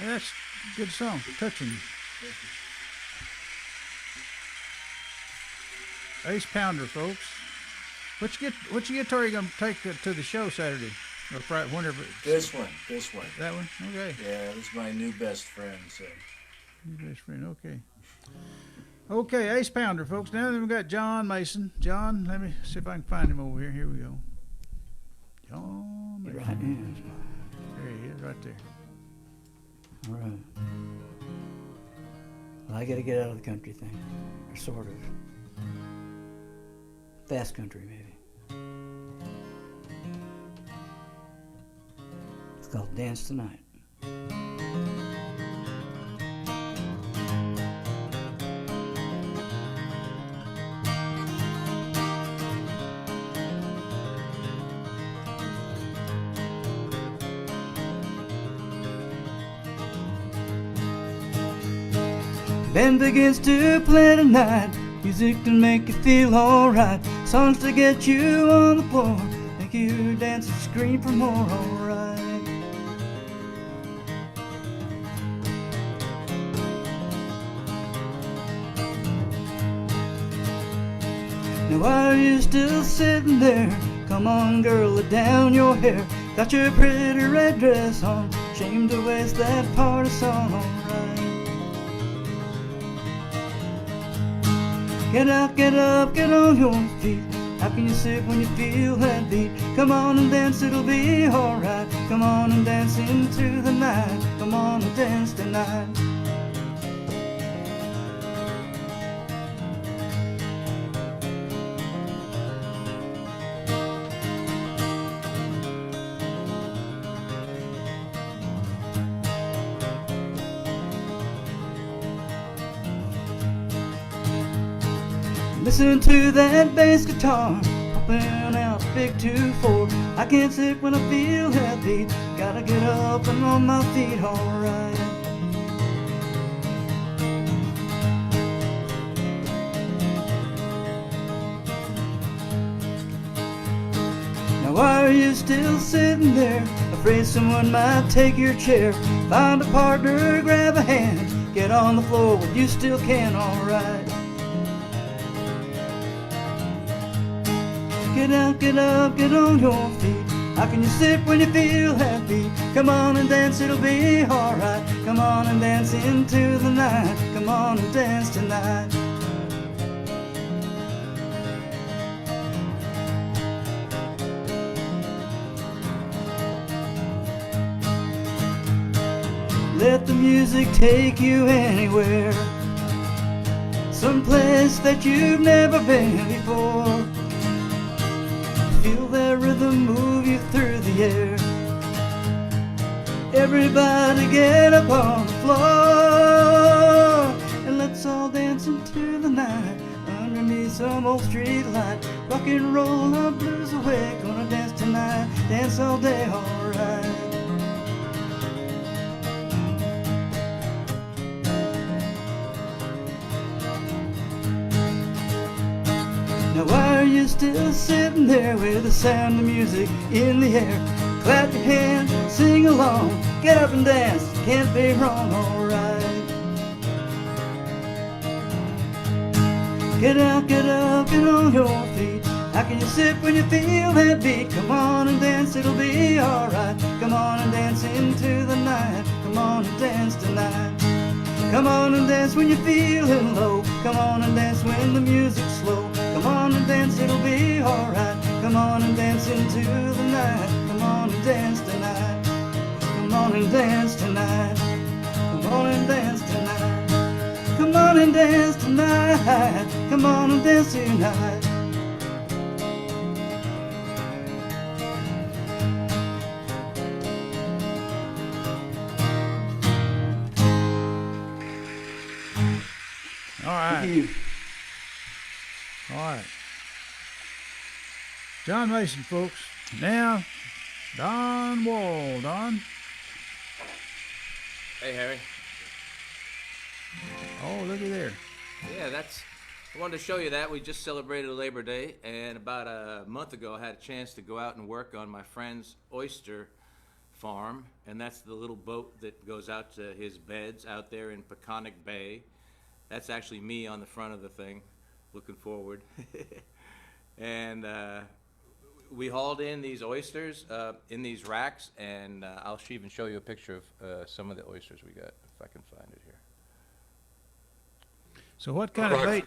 That's a good song, touching. Ace Pounder, folks. Which guitar are you gonna take to the show Saturday? Or Friday, whenever? This one. That one? Okay. Yeah, this is my new best friend. So. Your best friend, okay. Okay, Ace Pounder, folks. Now then we got John Mason. John, let me see if I can find him over here. Here we go. John Mason. Right here. There he is, right there. All right. Well, I got to get out of the country thing, or sort of. Fast country, maybe. It's called Dance Tonight. Band begins to play tonight. Music to make you feel alright. Songs to get you on the floor. Make you dance and scream for more, alright. Now why are you still sitting there? Come on girl, let down your hair. Got your pretty red dress on. Shame to waste that party song, alright. Get up, get up, get on your feet. How can you sit when you feel that beat? Come on and dance, it'll be alright. Come on and dance into the night. Come on and dance tonight. Listen to that bass guitar popping out big 2-4. I can't sit when I feel that beat. Gotta get up and on my feet, alright. Now why are you still sitting there? Afraid someone might take your chair. Find a partner, grab a hand. Get on the floor when you still can, alright. Get up, get up, get on your feet. How can you sit when you feel happy? Come on and dance, it'll be alright. Come on and dance into the night. Come on and dance tonight. Let the music take you anywhere. Someplace that you've never been before. Feel that rhythm move you through the air. Everybody get up on the floor and let's all dance into the night underneath some old street light. Rock and roll our blues away. Gonna dance tonight, dance all day, alright. Now why are you still sitting there with the sound of music in the air? Clap your hands, sing along, get up and dance, can't be wrong, alright. Get up, get up, get on your feet. How can you sit when you feel that beat? Come on and dance, it'll be alright. Come on and dance into the night. Come on and dance tonight. Come on and dance when you're feeling low. Come on and dance when the music's slow. Come on and dance, it'll be alright. Come on and dance into the night. Come on and dance tonight. Come on and dance tonight. Come on and dance tonight. Come on and dance tonight. Come on and dance tonight. All right. Thank you. All right. John Mason, folks. Now, Don Wall. Don. Hey, Harry. Oh, looky there. Yeah, I wanted to show you that. We just celebrated Labor Day, and about a month ago I had a chance to go out and work on my friend's oyster farm, and that's the little boat that goes out to his beds out there in Peconic Bay. That's actually me on the front of the thing. looking forward. And we hauled in these oysters in these racks, and I'll even show you a picture of some of the oysters we got, if I can find it here. So what kind of bait?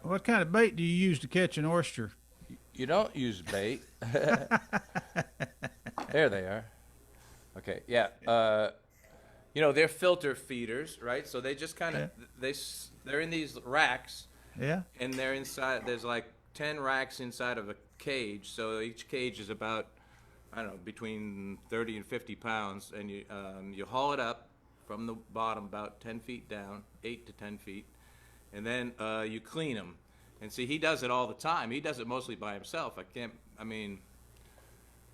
What kind of bait do you use to catch an oyster? You don't use bait. There they are. Okay, yeah. You know, they're filter feeders, right? So they just kind of, they're in these racks, Yeah. and they're inside, there's like 10 racks inside of a cage. So each cage is about, I don't know, between 30 and 50 pounds. And you haul it up from the bottom about 10 feet down, 8 to 10 feet. And then you clean them. And see, he does it all the time. He does it mostly by himself.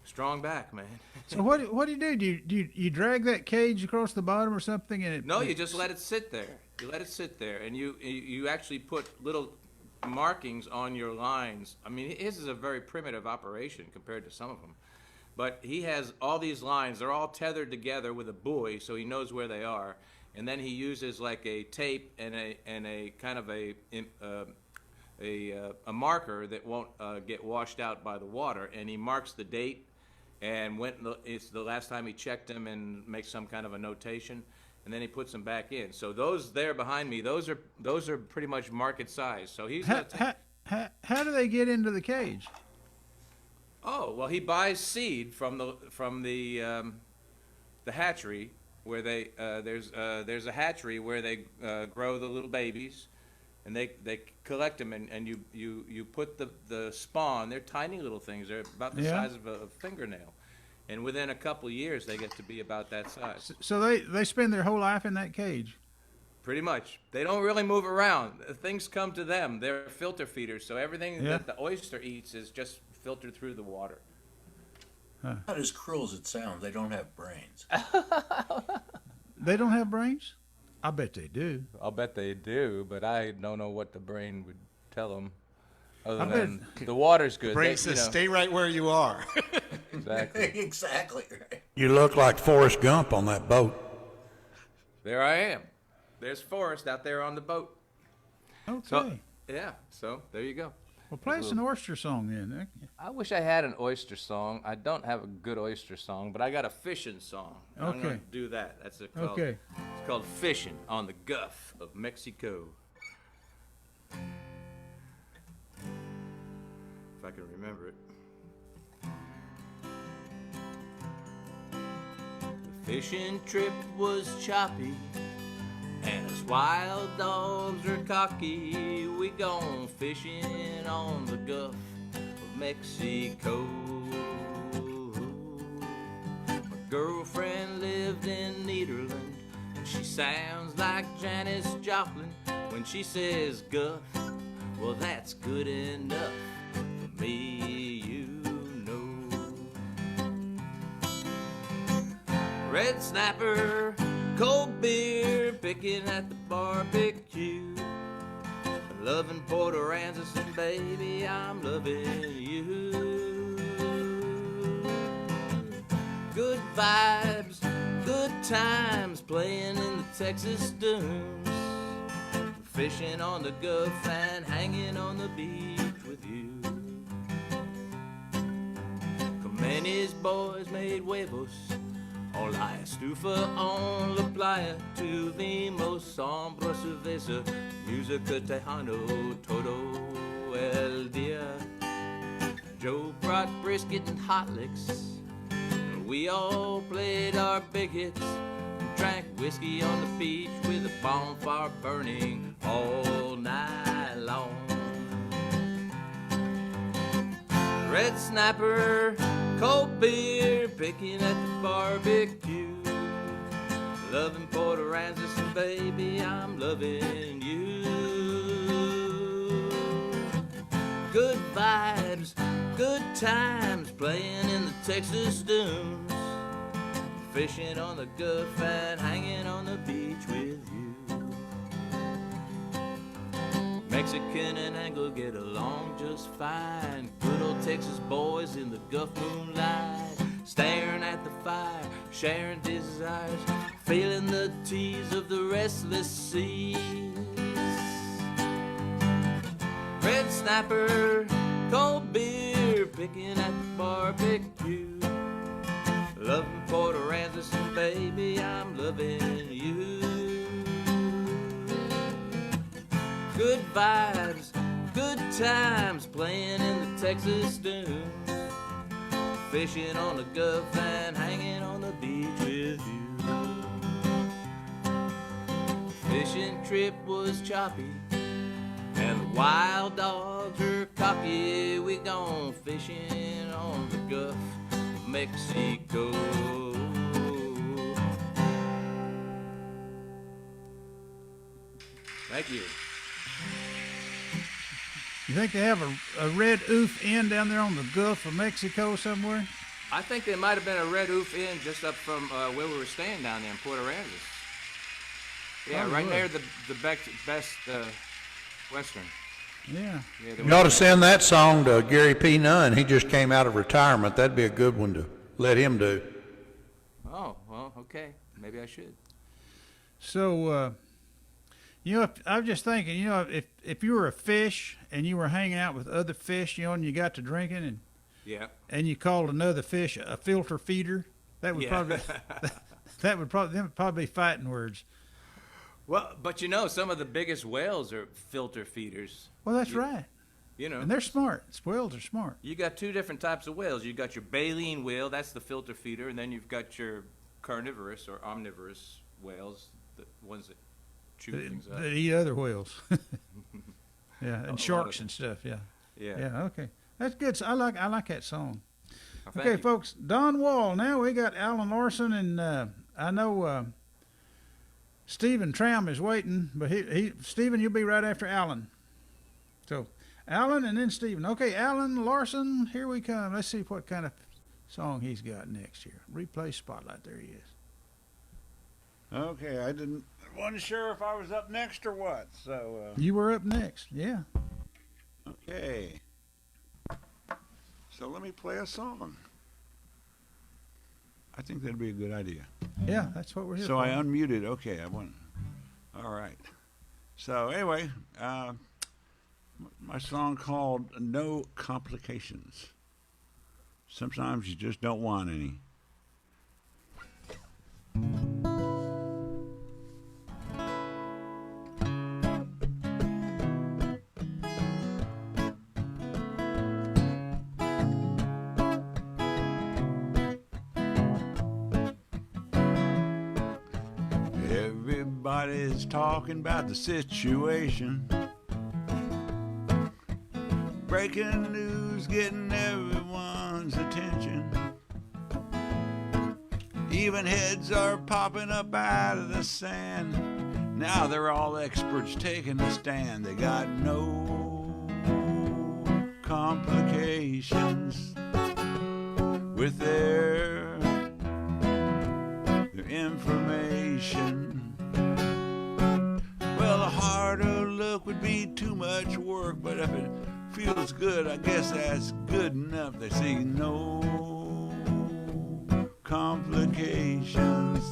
Strong back, man. So what do you do? Do you drag that cage across the bottom or something? And No, you just let it sit there. You let it sit there, and you actually put little markings on your lines. I mean, his is a very primitive operation compared to some of them. But he has all these lines. They're all tethered together with a buoy, so he knows where they are. And then he uses like a tape and a kind of a marker that won't get washed out by the water, and he marks the date and it's the last time he checked them and makes some kind of a notation, and then he puts them back in. So those there behind me, those are pretty much market size. So he's how do they get into the cage? Oh, well, he buys seed from the hatchery where there's a hatchery where they grow the little babies. And they collect them, and you put the spawn. They're tiny little things. They're about the size of a fingernail. And within a couple of years, they get to be about that size. So they spend their whole life in that cage? Pretty much. They don't really move around. Things come to them. They're filter feeders, so everything that the oyster eats is just filtered through the water. Not as cruel as it sounds. They don't have brains. They don't have brains? I bet they do. I'll bet they do, but I don't know what the brain would tell them. Other than the water's good. Brain says, stay right where you are. Exactly. Exactly right. You look like Forrest Gump on that boat. There I am. There's Forrest out there on the boat. Okay. So, yeah, so there you go. Well, play us an oyster song then. I wish I had an oyster song. I don't have a good oyster song, but I got a fishing song. I'm Okay. going to do that. That's it called. Okay. It's called Fishing on the Gulf of Mexico. If I can remember it. The fishing trip was choppy, and as wild dogs are cocky, we gone fishing on the Gulf of Mexico. My girlfriend lived in Nederland, and she sounds like Janis Joplin when she says Gulf. Well, that's good enough for me, you know. Red snapper, cold beer, picking at the barbecue. Loving Port Aransas, and baby, I'm loving you. Good vibes, good times, playing in the Texas dunes. Fishing on the Gulf and hanging on the beach with you. Comenes boys made huevos on La Estufa, on La Playa. Tuvimos sombra cerveza, música tejano, todo el día. Joe brought brisket and hot licks. We all played our big hits, drank whiskey on the beach with a bonfire burning all night long. Red snapper, cold beer, picking at the barbecue. Loving Port Aransas, and baby, I'm loving you. Good vibes, good times, playing in the Texas dunes. Fishing on the Gulf and hanging on the beach with you. Mexican and Anglo get along just fine. Good old Texas boys in the Gulf moonlight, staring at the fire, sharing desires, feeling the tease of the restless seas. red snapper, cold beer, picking at the barbecue. Loving Port Aransas, and baby, I'm loving you. Good vibes, good times, playing in the Texas dunes, fishing on the Gulf and hanging on the beach with you. Fishing trip was choppy, and the wild dogs were cocky. We gone fishing on the Gulf of Mexico. Thank you. You think they have a red oof inn down there on the Gulf of Mexico somewhere? I think there might have been a red oof inn just up from where we were staying down there in Port Aransas. Yeah, Probably right would. near the best Western. Yeah. Yeah, You ought to send that song to Gary P. Nunn. He just came out of retirement. That'd be a good one to let him do. Oh, well, okay. Maybe I should. So, you know, I was just thinking, you know, if you were a fish and you were hanging out with other fish, you know, and you got to drinking Yeah. and you called another fish a filter feeder, that would Yeah. probably them would probably be fighting words. Well, but you know, some of the biggest whales are filter feeders. Well, that's right. You know, And they're smart. Whales are smart. you got two different types of whales. You got your baleen whale, that's the filter feeder, and then you've got your carnivorous or omnivorous whales, the ones that chew things up. That eat other whales. Yeah, and lot sharks of- and stuff. Yeah. Yeah. Yeah. Okay, that's good. So I like that song. Well, thank Okay, you. folks. Don Wall. Now we got Alan Larson, and I know Stephen Tram is waiting, but Stephen, you'll be right after Alan. So Alan and then Stephen. Okay, Alan Larson, here we come. Let's see what kind of song he's got next here. Replay Spotlight. There he is. Okay, wasn't sure if I was up next or what. So You were up next. Yeah. okay. So let me play a song. I think that'd be a good idea. Yeah, that's what we're here So for. I unmuted. Okay, I won. All right. So anyway, my song called "No Complications." Sometimes you just don't want any. Everybody's talking about the situation. Breaking news getting everyone's attention. Even heads are popping up out of the sand. Now they're all experts taking a stand. They got no complications with their information. Well, a harder look would be too much work, but if it feels good, I guess that's good enough. They see no complications.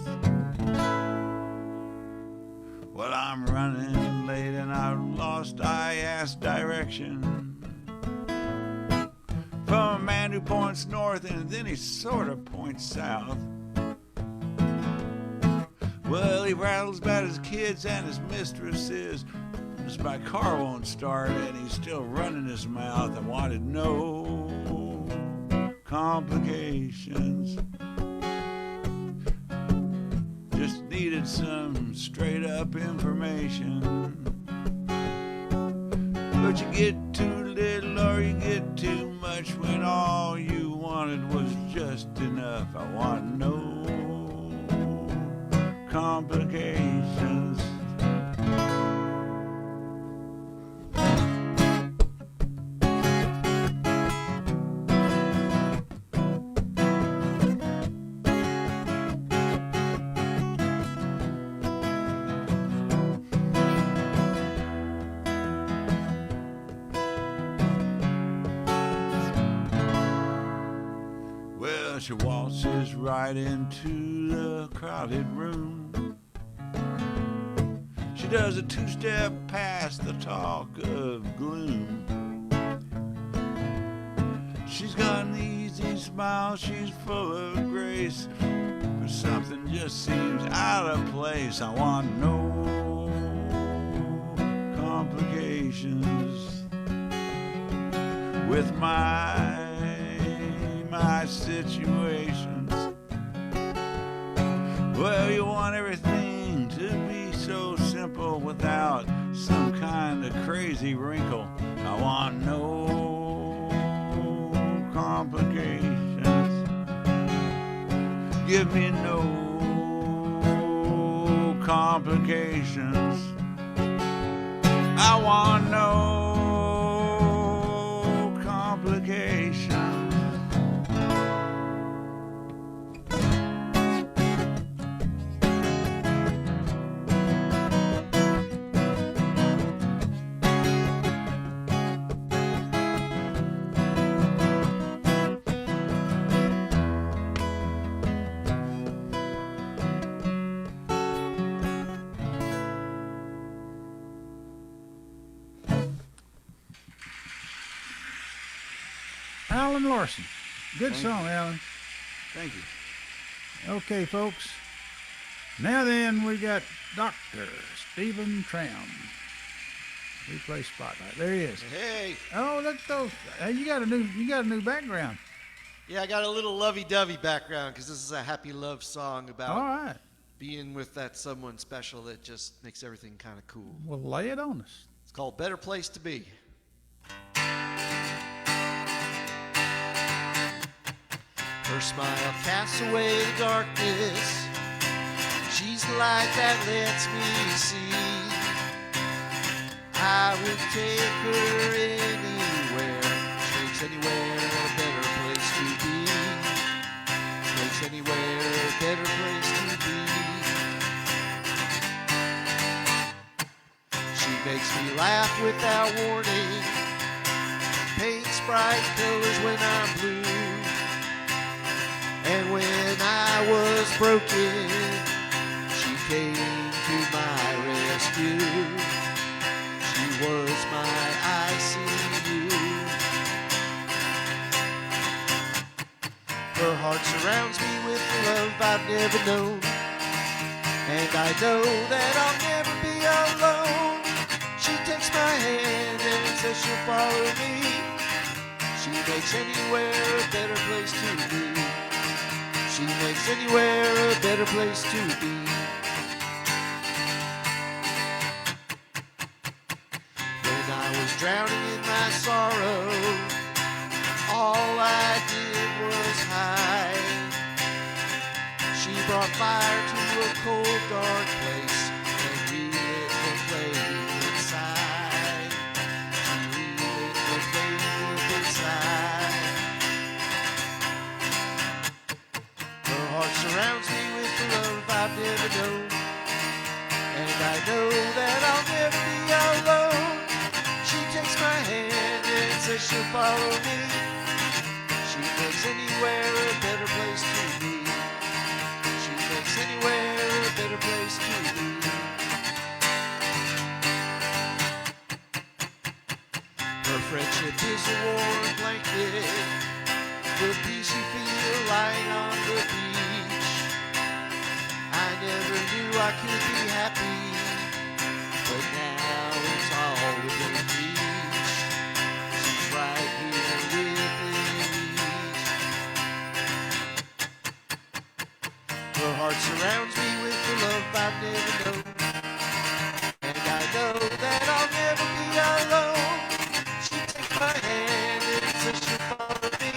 Well, I'm running late and I've lost eye-ass direction. From a man who points north and then he sort of points south. Well, he rattles about his kids and his mistresses. My car won't start and he's still running his mouth. I wanted no complications. Just needed some straight up information. But you get too little or you get too much when all you wanted was just enough. I want no complications. Well, she waltzes right into the crowded room. She does a two-step past the talk of gloom. She's got an easy smile, she's full of grace, but something just seems out of place. I want no complications with my situations. Well, you want everything to be so simple without some kind of crazy wrinkle. I want no complications. Give me no complications. I want no complications. Alan Larson. Good song, Alan. Thank you. Okay, folks. Now then, we got Dr. Stephen Tram. Replay Spotlight. There he is. Hey. Oh, look those. Hey, you got a new background. Yeah, I got a little lovey-dovey background because this is a happy love song about All right. being with that someone special that just makes everything kind of cool. Well, lay it on us. It's called Better Place to Be. Her smile casts away the darkness. She's the light that lets me see. I would take her anywhere. She makes anywhere a better place to be. She makes anywhere a better place to be. She makes me laugh without warning. Paints bright colors when I'm blue. And when I was broken, she came to my rescue. She was my ICU. Her heart surrounds me with the love I've never known. And I know that I'll never be alone. She takes my hand and says she'll follow me. She makes anywhere a better place to be. She makes anywhere a better place to be. When I was drowning in my sorrow, all I did was hide. She brought fire to a cold, dark place and relit the flame inside. She relit the flame inside. Her heart surrounds me with the love I've never known. And I know that I'll never be alone. She takes my hand and says she'll follow me. She makes anywhere a better place to be. She makes anywhere a better place to be. Her friendship is a warm blanket. The peace you feel lying on the beach. I never knew I could be happy, but now it's all within reach. She's right here within reach. Her heart surrounds me with the love I've never known. And I know that I'll never be alone. She takes my hand and says she'll follow me.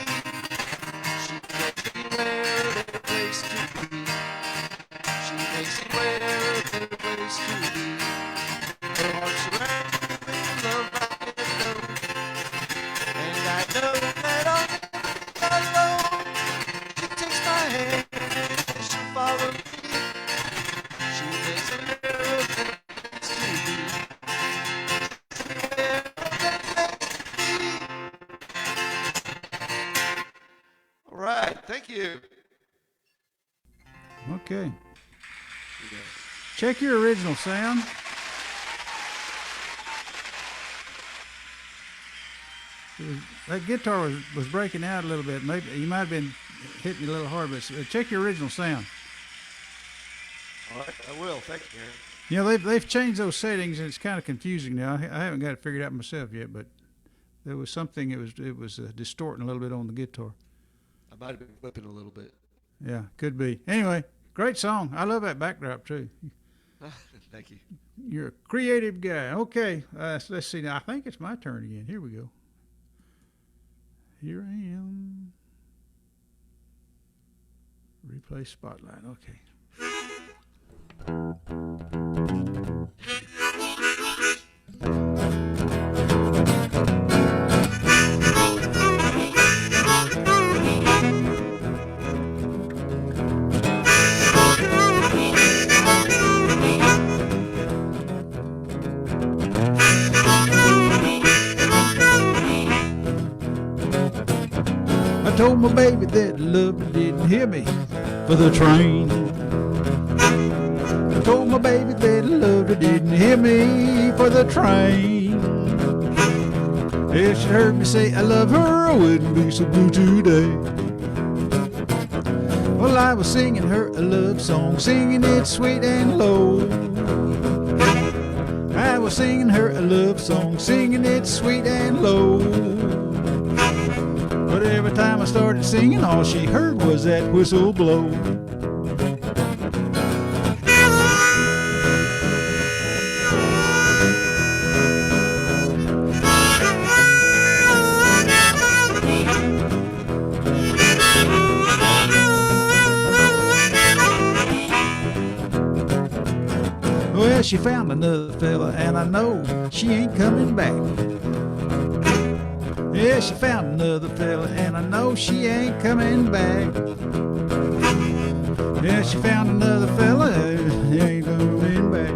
She makes anywhere a better place to be. She makes anywhere a better place to be. Her heart surrounds me with the love I've never known. And I know that I'll never be alone. She takes my hand and she'll follow me. She makes anywhere a better place to be. Anywhere a better place to be. All right, thank you. Okay. Check your original sound. That guitar was breaking out a little bit. Maybe you might have been hitting me a little hard, but check your original sound. All right, I will. Thank you, Aaron. You know, they've changed those settings, and it's kind of confusing now. I haven't got it figured out myself yet, but there was something. It was distorting a little bit on the guitar. I might have been whipping a little bit. Yeah, could be. Anyway, great song. I love that backdrop too. Thank you. You're a creative guy. Okay, let's see now. I think it's my turn again. Here we go. Here I am. Replay spotlight. Okay. I told my baby that love didn't hear me for the train. I told my baby that love didn't hear me for the train. If she heard me say I love her, I wouldn't be so blue today. Well, I was singing her a love song, singing it sweet and low. I was singing her a love song, singing it sweet and low. But every time I started singing, all she heard was that whistle blow. Well, she found another fella, and I know she ain't coming back. Yeah, she found another fella, and I know she ain't coming back. Yeah, she found another fella, he ain't coming back.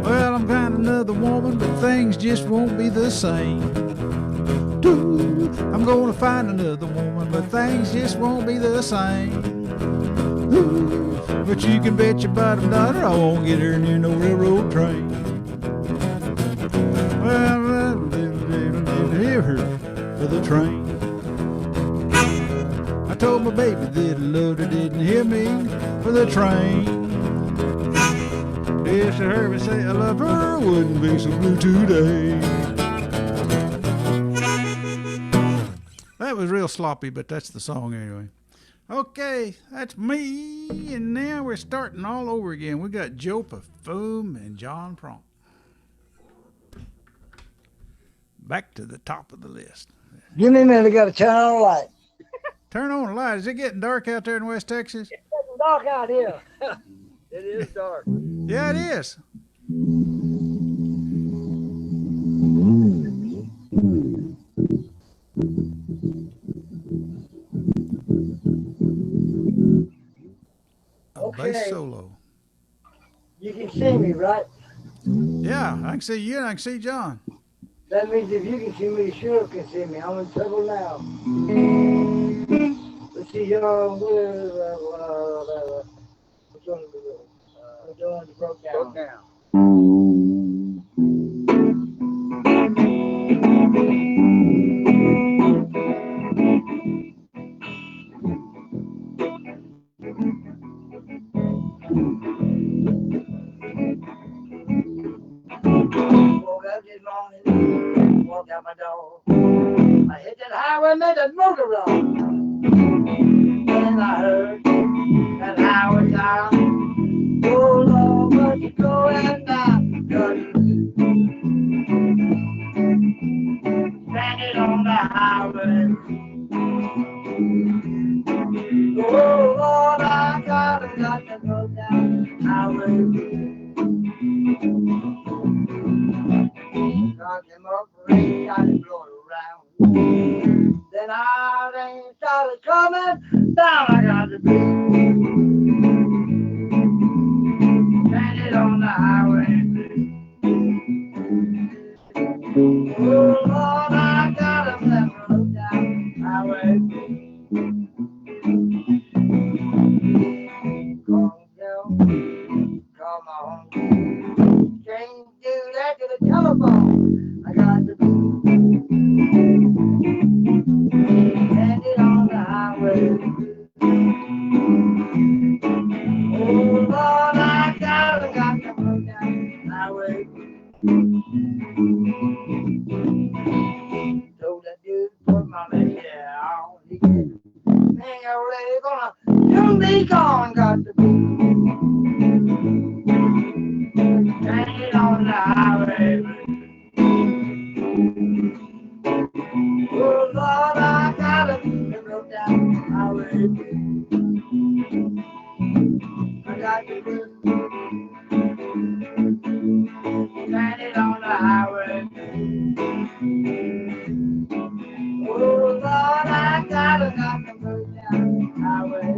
Well, I'm finding another woman, but things just won't be the same. Ooh, I'm gonna find another woman, but things just won't be the same. Ooh, but you can bet your bottom dollar I won't get her near no railroad train. Well, I didn't hear her for the train. I told my baby that I loved her, didn't hear me for the train. If she heard me say I love her, I wouldn't be so blue today. That was real sloppy, but that's the song anyway. Okay, that's me, and now we're starting all over again. We got Joe Perfume and John Prunk. Back to the top of the list. Give me a minute, I gotta turn on the light. Turn on the light. Is it getting dark out there in West Texas? It's getting dark out here. It is dark. Yeah, it is. A bass solo. You can see me, right? Yeah, I can see you and I can see John. That means if you can see me, you sure can see me. I'm in trouble now. Let's see, which one is it? Which one is broke down? Broke down. Woke up this morning, walked out my door. I hit that highway, made that motor run. And I heard that highway sound. Oh Lord, but you going down? Stranded on the highway. Oh Lord, I got to go down the highway. Got him up, rain, got him blowing around. Then I rain started coming down. I got to be stranded on the highway. Oh, Lord, I gotta look down the highway. I got to stranded on the highway. Oh, Lord, I gotta look down the highway.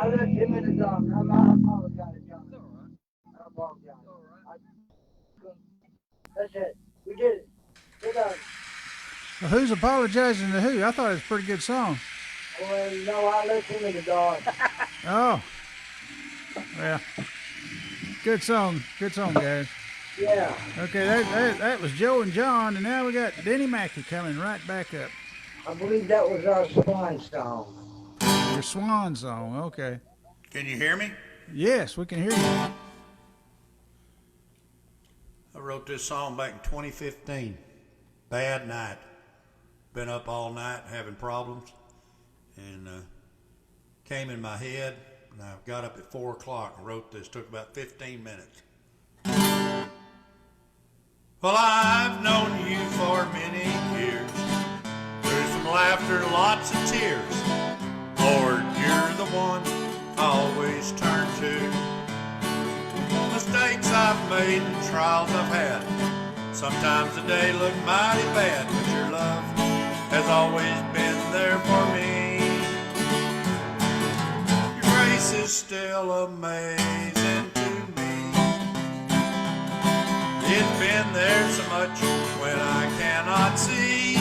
I let him in the dark. I apologize, John. I apologize. That's it. We did it. We're done. Well, who's apologizing to who? I thought it was a pretty good song. Well, no, I let him in the dark. Oh, well, good song, guys. Yeah. Okay, that was Joe and John, and now we got Denny Mackey coming right back up. I believe that was our swan song. Your swan song, okay. Can you hear me? Yes, we can hear you. I wrote this song back in 2015. Bad night. Been up all night having problems, and came in my head, and I got up at 4 o'clock and wrote this. Took about 15 minutes. Well, I've known you for many years, through some laughter, lots of tears. Lord, you're the one I always turn to. Mistakes I've made and trials I've had, sometimes the day looked mighty bad, but your love has always been there for me. Your grace is still amazing to me. It's been there so much when I cannot see,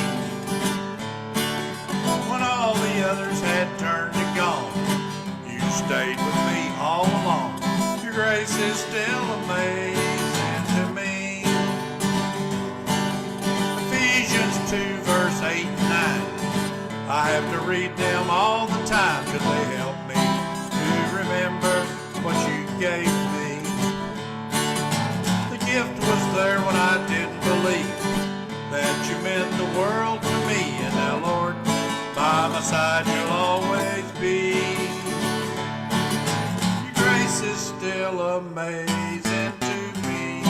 when all the others had turned and gone. You stayed with me all along. Your grace is still amazing to me. Ephesians 2 verse 8 and 9. I have to read them all the time, cause they help me to remember what you gave me. The gift was there when I didn't believe that you meant the world to me. And now, Lord, by my side you'll always be. Your grace is still amazing to me.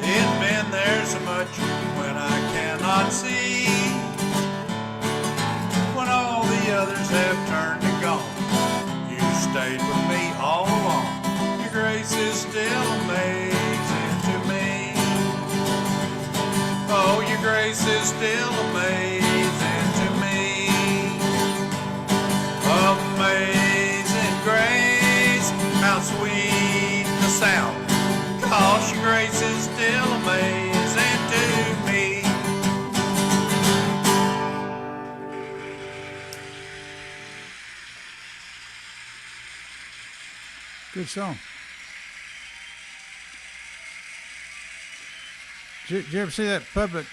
It's been there so much when I cannot see, when all the others have turned and gone. You stayed with me all along. Your grace is still amazing to me. Oh, your grace is still amazing to me. Amazing grace, how sweet the sound. 'Cause your grace is still amazing to me. Good song. Did you ever see that public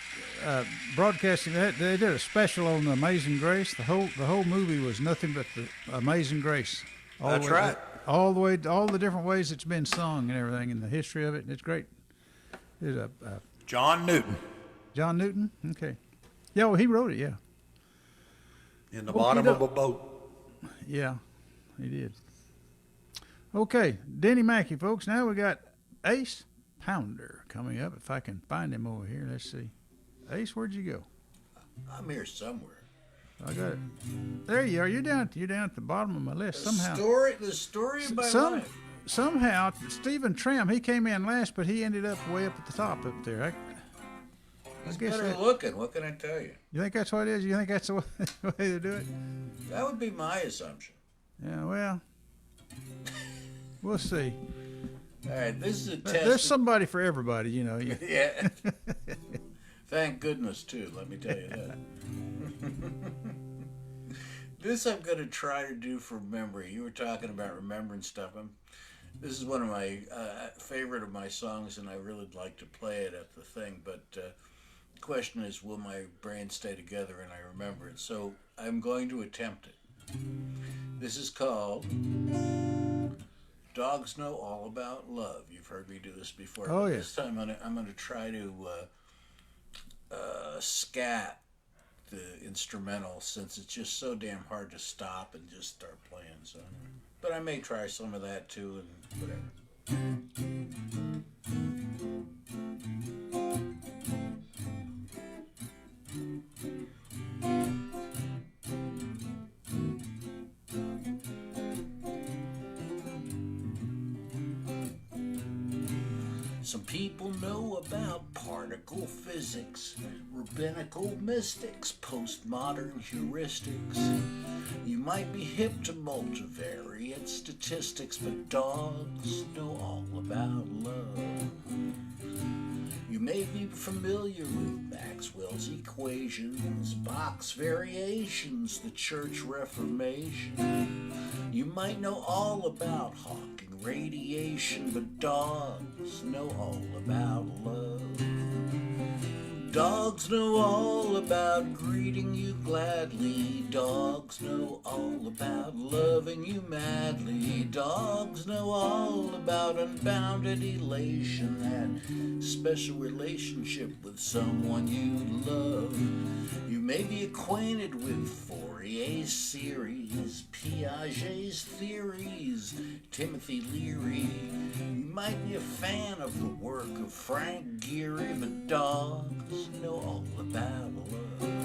broadcasting? They did a special on the Amazing Grace. The whole movie was nothing but the Amazing Grace. That's right. All the way, all the different ways it's been sung and everything, and the history of it. It's great. It's John Newton. John Newton. Okay. Yeah, well, he wrote it. Yeah. In the bottom of a boat. Yeah, he did. Okay, Denny Mackey, folks. Now we got Ace Pounder coming up. If I can find him over here, let's see. Ace, where'd you go? I'm here somewhere. I got it. There you are. You're down at the bottom of my list somehow. The story of my life. Somehow, Stephen Tram, he came in last, but he ended up way up at the top up there. He's better looking. What can I tell you? You think that's what it is? You think that's the way they do it? That would be my assumption. Yeah, well, we'll see. All right, this is a test. There's somebody for everybody, you know. Yeah. Thank goodness, too, let me tell you that. This I'm going to try to do for memory. You were talking about remembering stuff. This is one of my favorite of my songs, and I really like to play it at the thing. But question is, will my brain stay together and I remember it? So I'm going to attempt it. This is called Dogs Know All About Love. You've heard me do this before. Oh, but yeah. This time I'm gonna try to scat the instrumental, since it's just so damn hard to stop and just start playing. So, but I may try some of that too, and whatever. Some people know about particle physics, rabbinical mystics, postmodern heuristics. You might be hip to multivariate statistics, but dogs know all about love. You may be familiar with Maxwell's equations, Bach's variations, the Church Reformation. You might know all about Hawking radiation, but dogs know all about love. Dogs know all about greeting you gladly. Dogs know all about loving you madly. Dogs know all about unbounded elation, that special relationship with someone you love. You may be acquainted with Fourier's series, Piaget's theories, Timothy Leary. You might be a fan of the work of Frank Gehry, but dogs know all about love.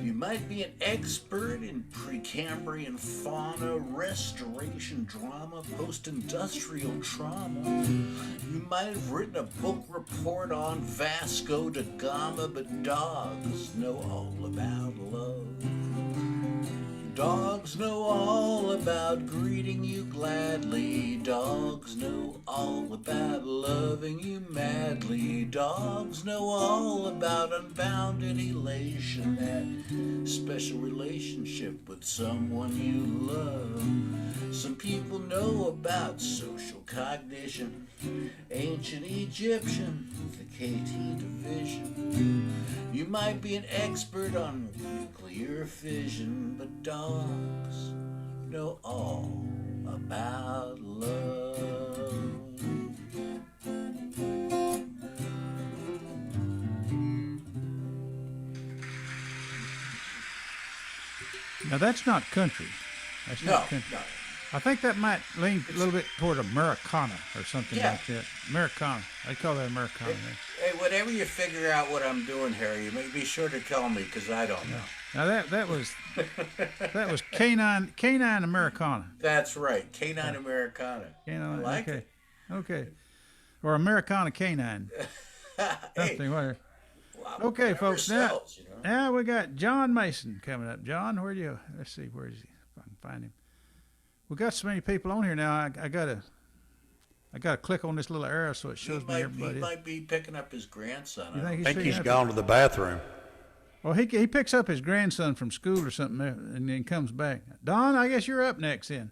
You might be an expert in Precambrian fauna, restoration drama, post-industrial trauma. You might have written a book report on Vasco da Gama, but dogs know all about love. Dogs know all about greeting you gladly. Dogs know all about loving you madly. Dogs know all about unbounded elation, that special relationship with someone you love. Some people know about social cognition, ancient Egyptian, the KT division. You might be an expert on nuclear fission, but dogs know all about love. Now that's not country. That's not country. No. I think that might lean a little bit toward Americana or something like that. Americana. I call that Americana. Hey, whatever you figure out what I'm doing, Harry, you may be sure to tell me, because I don't know. Now that was canine Americana. That's right, Canine Americana. Canine, I like okay. it. Okay. Or Americana canine. Something whatever. Well, Okay, whatever folks. Now, sells, you know? now we got John Mason coming up. John, where do you? Let's see, where is he? If I can find him. We got so many people on here now. I gotta click on this little arrow so it shows me everybody. He might be picking up his grandson. You think I think picking he's up gone to the bathroom. Well, he picks up his grandson from school or something and then comes back. Don, I guess you're up next then.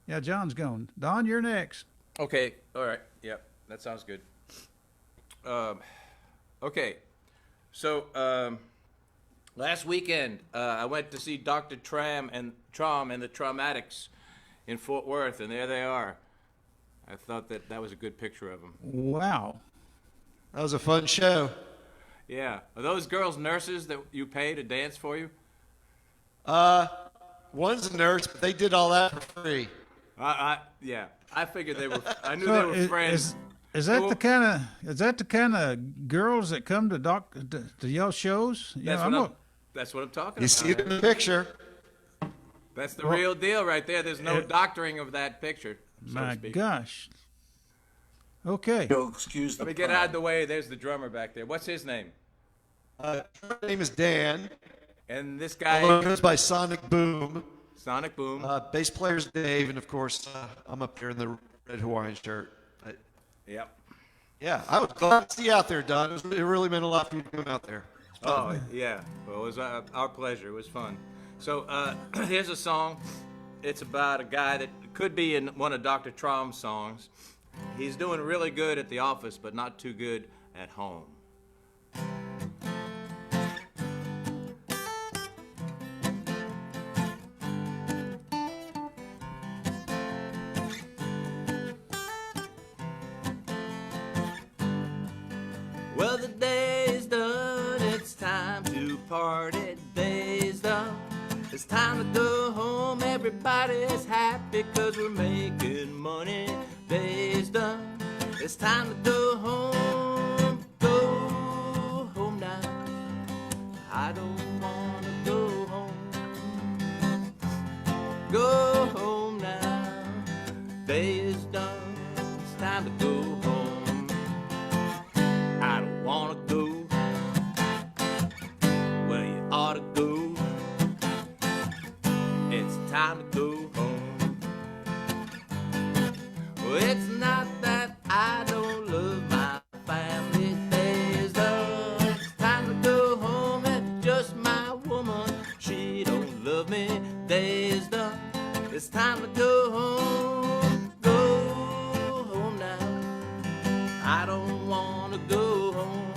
Yeah, John's gone. Don, you're next. Okay, all right, yep, that sounds good. Okay, so last weekend I went to see Dr. Traum and the Traumatics in Fort Worth, and there they are. I thought that was a good picture of them. Wow. That was a fun show. Yeah, are those girls nurses that you pay to dance for you? One's a nurse, but they did all that for free. Yeah, I figured they were. I knew they were friends. Is that the kind of girls that come to y'all shows? You know, That's what I'm talking You about. see it in the picture. That's the real deal right there. There's no doctoring of that picture, so to My speak. gosh. Okay. Yo, excuse the Let me get out of the way. There's the drummer back there. What's his name? Her name is Dan. And this Although it guy, goes by Sonic Boom. Sonic Boom. Bass player's Dave, and of course, I'm up here in the red Hawaiian shirt. Yep. Yeah, I was glad to see you out there, Don. It really meant a lot for you to come out there. Oh, yeah. Well, it was our pleasure. It was fun. So here's a song. It's about a guy that could be in one of Dr. Trom's songs. He's doing really good at the office, but not too good at home. Well, the day's done, it's time to party. Day's done, it's time to go home. Everybody's happy 'cause we're making money. Day's done, it's time to go home. Go home now, I don't wanna go home. Go home now, day is done, it's time to go home. I don't wanna go. Well, you ought to go. It's time to go home. Well, it's not that I don't love my family. Days done. It's time to go home. And just my woman, she don't love me. Days done. It's time to go home. Go home now. I don't wanna go home.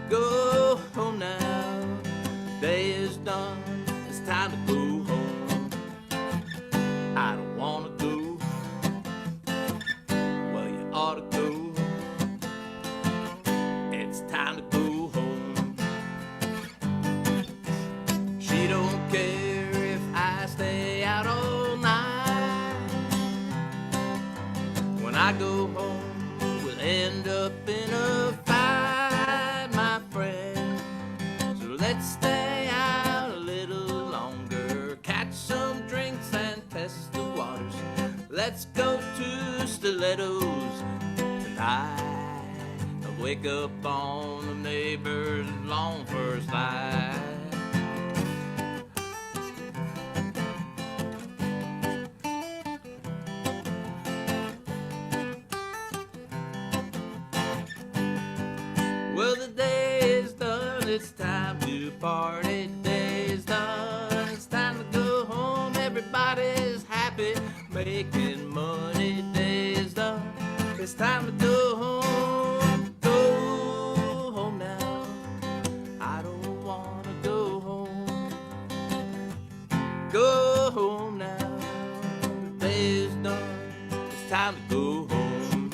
Go home now. Day is done. It's time to go home. I don't wanna go. Well, you ought to go. It's time to go home. She don't care if I stay out all night. When I go home, we'll end up in a fight, my friend. So let's stay out a little longer, catch some drinks and test the waters. Let's go to Stilettos tonight. I'll wake up on the neighbor's lawn first light. Well, the day is done, it's time to party. Day's done, it's time to go home. Everybody's happy, making money. Day's done, it's time to go home. Go home now, I don't wanna go home. Go home now, the day's done, it's time to go home.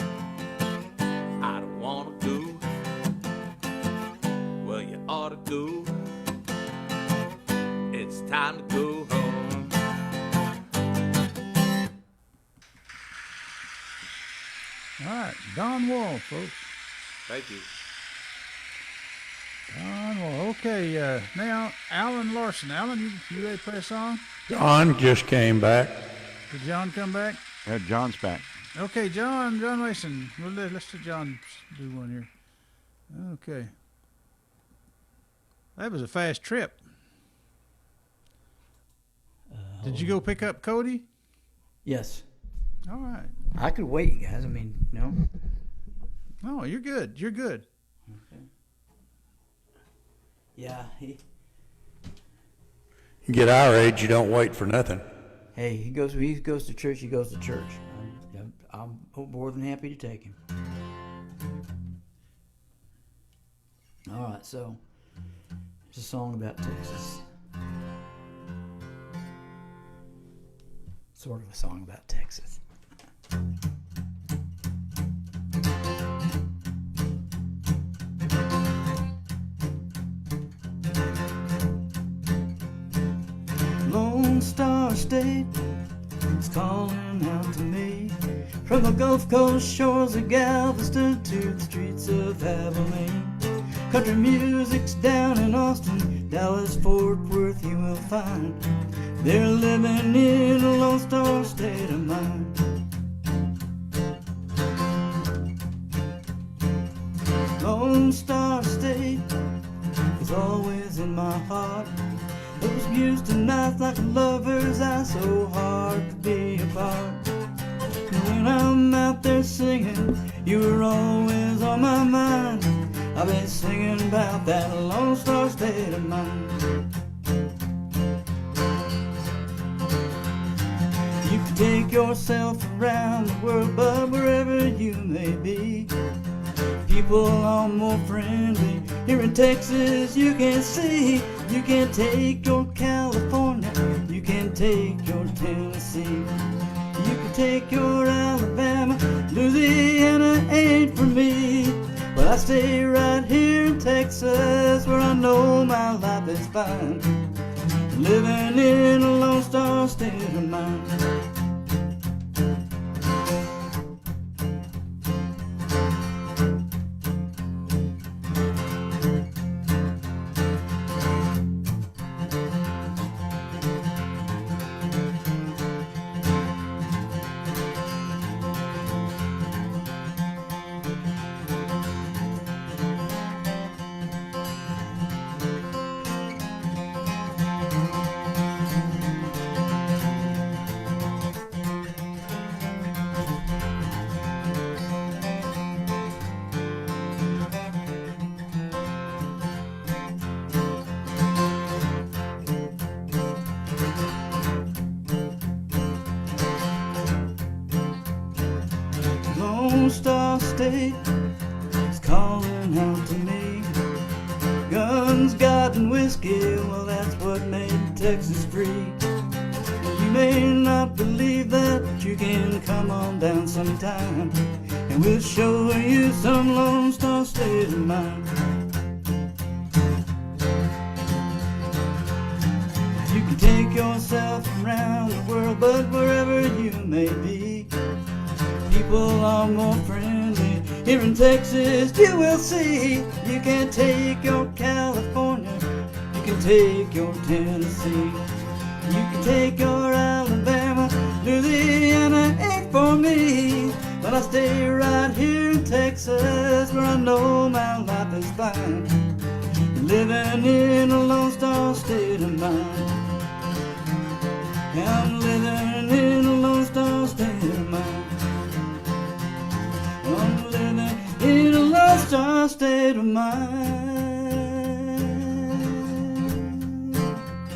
I don't wanna go. Well, you ought to go. It's time to go home. All right, Don Wall, folks. Thank you. Don Wall. Okay, now Alan Larson. Alan, you ready to play a song? Don just came back. Did John come back? Yeah, John's back. Okay, John Mason. Well, let's let John do one here. Okay. That was a fast trip. Did you go pick up Cody? Yes. All right. I could wait, guys. I mean, no. No, you're good. You're good. Okay. Yeah. You get our age, you don't wait for nothing. Hey, he goes to church. He goes to church. I'm more than happy to take him. All right, so it's a song about Texas. Sort of a song about Texas. Lone Star State is calling out to me, from the Gulf Coast shores of Galveston to the streets of Abilene. Country music's down in Austin, Dallas, Fort Worth you will find. They're living in a Lone Star state of mind. Lone Star State is always in my heart. Those views tonight like a lover's eye, so hard to be apart. And when I'm out there singing, You were always on my mind. I've been singing about that Lone Star State of mind. You can take yourself around the world, but wherever you may be, people are more friendly. Here in Texas you can see. You can take your California, you can take your Tennessee, you can take your Alabama. Louisiana ain't for me, but I stay right here in Texas, where I know my life is fine, living in a Lone Star State of mind. Lone Star State is calling out to me. Guns, God, and whiskey, well, that's what made Texas free. You may not believe that, but you can come on down sometime, and we'll show you some Lone Star State of mind. You can take yourself around the world, but wherever you may be, people are more friendly. Here in Texas you will see. You can take your California, you can take your Tennessee, you can take your Alabama. Louisiana ain't for me, but I stay right here in Texas, where I know my life is fine, living in a Lone Star State of mind. I'm living in a Lone Star State of mind. I'm living in a Lone Star State of mind,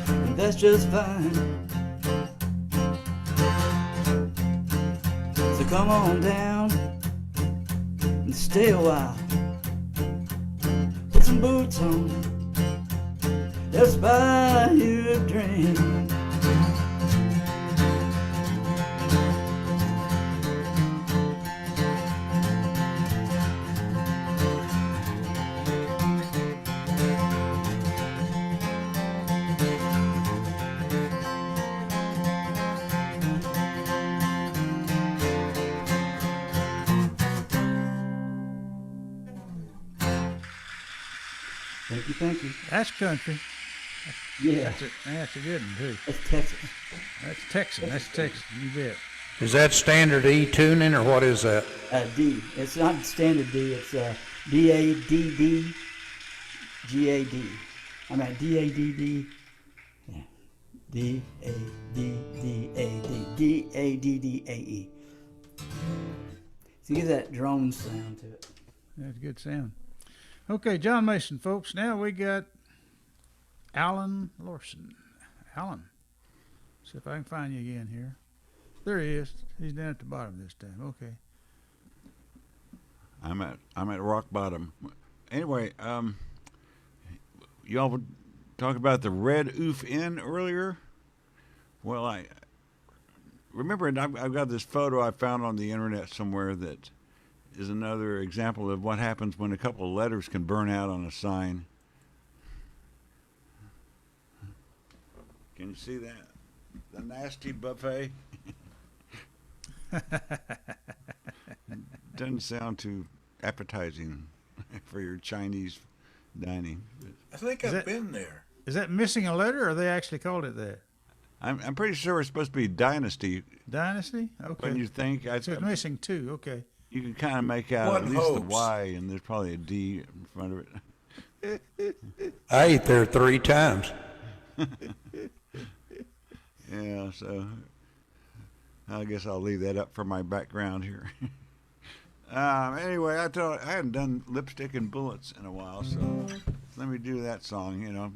and that's just fine. So come on down and stay a while. Put some boots on, let's buy you a drink. Thank you, thank you. That's country. Yeah, That's a good one too. that's Texas. That's Texan. That's Texan. You bet. Is that standard E tuning, or what is that? D. It's not standard D. It's D-A-D-D, G-A-D. I mean D-A-D-D. Yeah. D-A-D-D-A-D. D-A-D-D-A-E. So give that drone sound to it. That's a good sound. Okay, John Mason, folks. Now we got Alan Larson. Alan, see if I can find you again here. There he is. He's down at the bottom this time. Okay. I'm at rock bottom. Anyway, y'all were talking about the Red Oof Inn earlier. Well, I remember I've got this photo I found on the internet somewhere that is another example of what happens when a couple of letters can burn out on a sign. Can you see that? The nasty buffet. Doesn't sound too appetizing for your Chinese dining. I think I've been there. Is that missing a letter, or they actually called it that? I'm pretty sure it's supposed to be Dynasty. Dynasty? Okay. When you think, So it's missing two. Okay. you can kind of make out One at least the hopes. Y, and there's probably a D in front of it. I ate there 3 times. Yeah, so I guess I'll leave that up for my background here. Anyway, I thought I hadn't done Lipstick and Bullets in a while, so let me do that song. You know,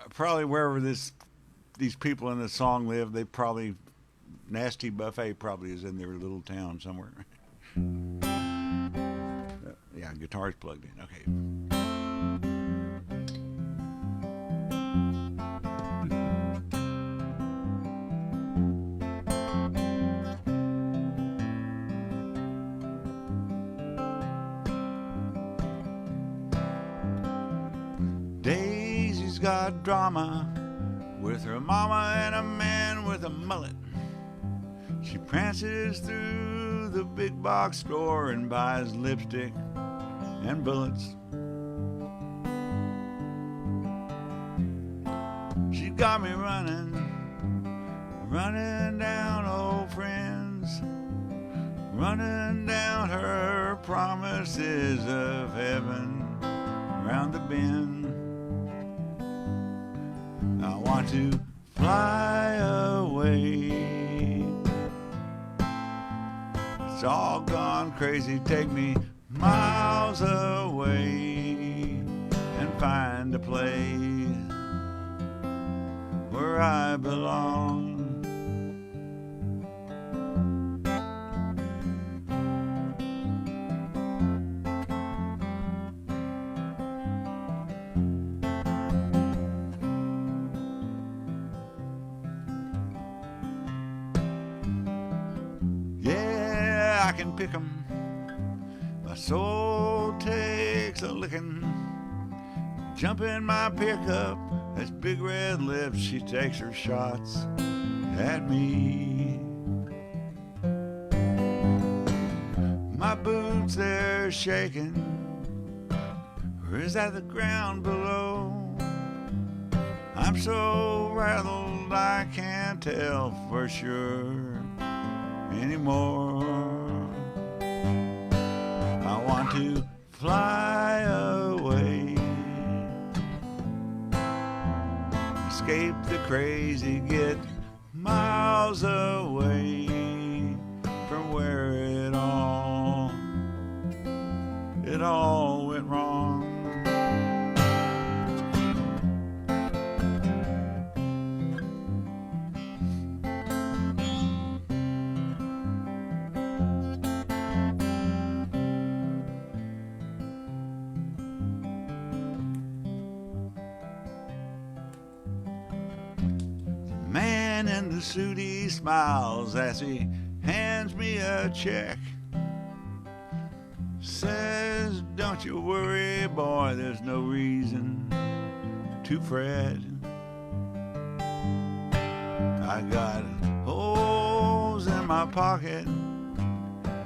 probably wherever these people in the song live, they probably Nasty Buffet probably is in their little town somewhere. Yeah, guitar's plugged in. Okay. Daisy's got drama with her mama and a man with a mullet. She prances through the big box store and buys lipstick and bullets. She got me running down old friends, running down her promises of heaven round the bend. I want to fly away. It's all gone crazy. Take me miles away and find a place where I belong. I can pick 'em. My soul takes a licking. Jump in my pickup. That's Big Red Lips. She takes her shots at me. My boots, they're shaking. Or is that the ground below? I'm so rattled I can't tell for sure anymore. I want to fly away, escape the crazy, get miles away from where it all went wrong. Man in the suit, he smiles as he hands me a check. Says, don't you worry, boy, there's no reason to fret. I got holes in my pocket,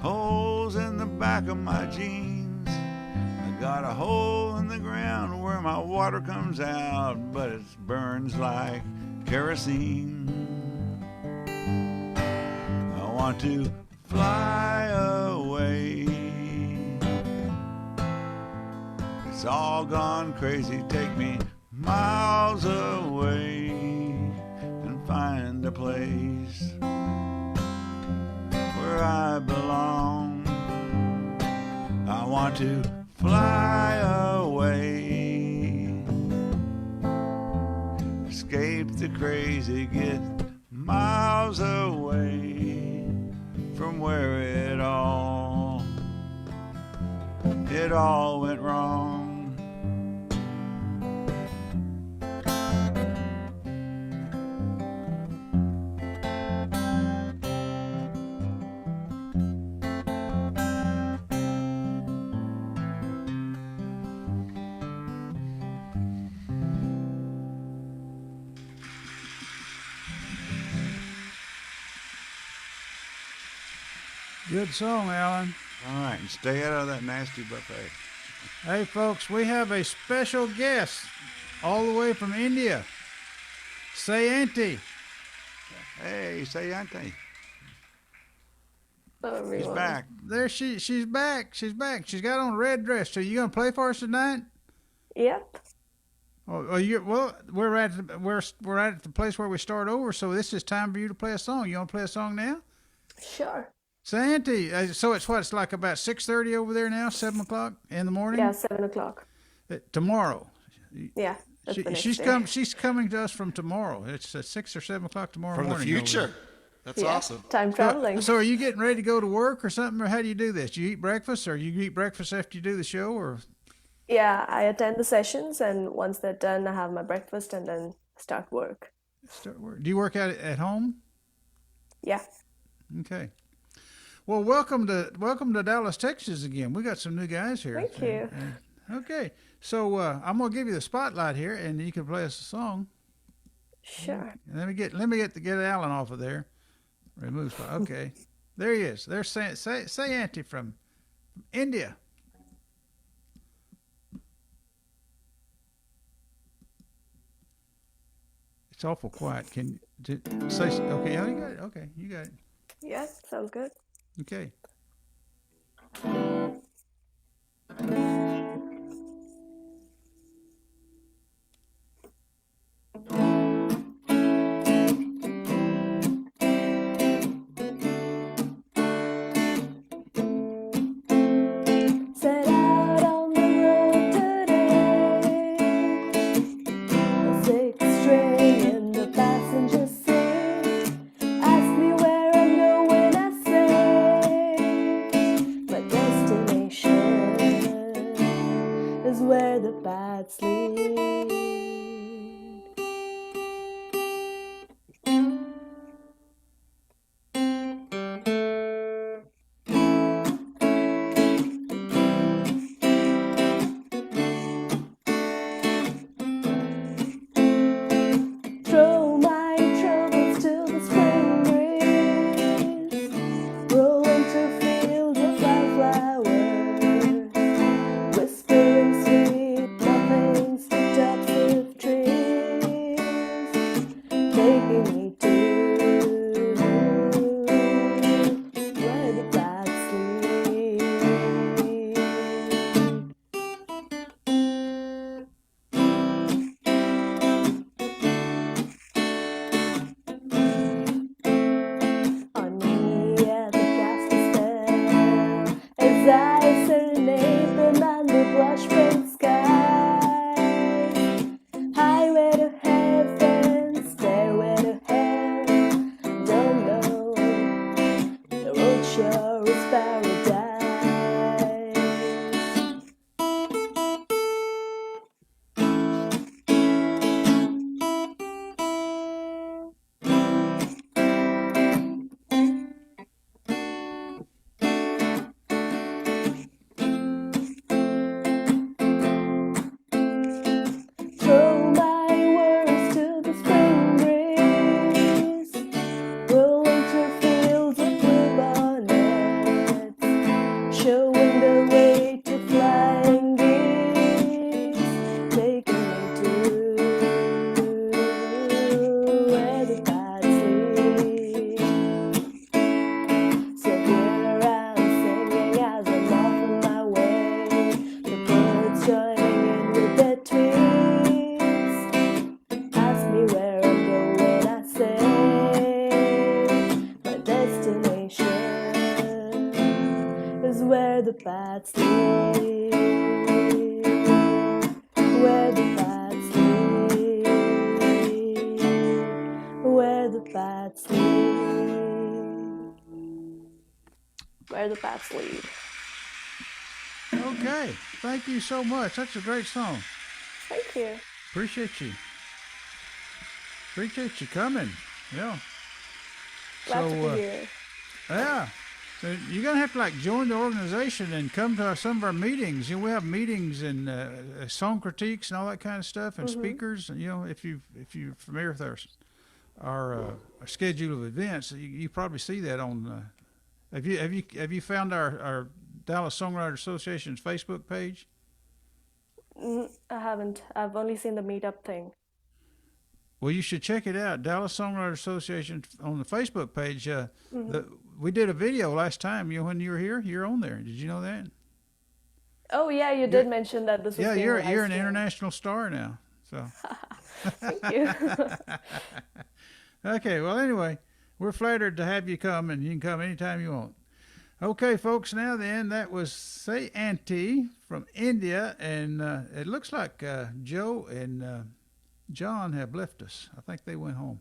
holes in the back of my jeans. I got a hole in the ground where my water comes out, but it burns like kerosene. I want to fly away. It's all gone crazy. Take me miles away and find a place where I belong. I want to fly away, escape the crazy, get miles away from where it all went wrong. Good song, Alan. All right, and stay out of that nasty buffet. Hey, folks, we have a special guest all the way from India. Sayanti. Hey, Sayanti. Hello, everyone. He's back. There she's back. She's back. She's got on a red dress. So you gonna play for us tonight? Yep. We're at the place where we start over. So this is time for you to play a song. You wanna play a song now? Sure. So Auntie, so it's what? It's like about 6:30 over there now, 7 o'clock in the morning. Yeah, 7 o'clock. Tomorrow. Yeah, that's the next She's day. She's coming to us from tomorrow. It's 6 or 7 o'clock tomorrow From the morning. over future. there. That's Yeah, awesome. time traveling. So are you getting ready to go to work or something, or how do you do this? Do you eat breakfast, or you eat breakfast after you do the show, or? Yeah, I attend the sessions, and once they're done, I have my breakfast and then start work. Start work. Do you work out at home? Yeah. Okay. Well, welcome to Dallas, Texas again. We got some new guys here. Thank you. Okay. So I'm gonna give you the spotlight here, and you can play us a song. Sure. Let me get Alan off of there. Remove spot. Okay. There he is. There's say Auntie from India. It's awful quiet. Can you say? Okay, oh, you got it. Okay, you got it. Yeah, sounds good. Okay. Set out on the road today. A sixth string in the passenger seat. Ask me where I'm going, I say. My destination is where the bats lead. Throw my troubles to the spring breeze. Roll into fields of wildflowers. Whispering sweet nothings to tops of trees. Taking me to where the bats sleep. On me at the gas stand as I serenade the manly blush-pink skies. Highway to heaven, stairway to hell. Don't know, the road sure is paradise. Throw my worries to the spring breeze. Rolling through fields of bluebonnets, showing the way to flying geese, taking me to where the bats sleep. So here I'm singing as I'm off on my way. The birds joining in with their tweets. Ask me where I'm going, I say. My destination is where the bats sleep. Where the bats sleep. Where the bats sleep. Where the bats sleep. Okay. Thank you so much. That's a great song. Thank you. Appreciate you. Appreciate you coming. Yeah. Glad to So, be here. Yeah. So you're gonna have to like join the organization and come to some of our meetings. You know, we have meetings and song critiques and all that kind of stuff, and speakers. And, you know, if you're familiar with our schedule of events, you probably see that on. Have you found our Dallas Songwriter Association's Facebook page? I haven't. I've only seen the meetup thing. Well, you should check it out. Dallas Songwriter Association on the Facebook page. We did a video last time. You know, when you were here, you're on there. Did you know that? Oh yeah, you did mention that this was. Yeah, being you're live an streamed. international star now. So. Thank you. Okay. Well, anyway, we're flattered to have you come, and you can come anytime you want. Okay, folks, now then, that was Say Auntie from India, and it looks like Joe and John have left us. I think they went home.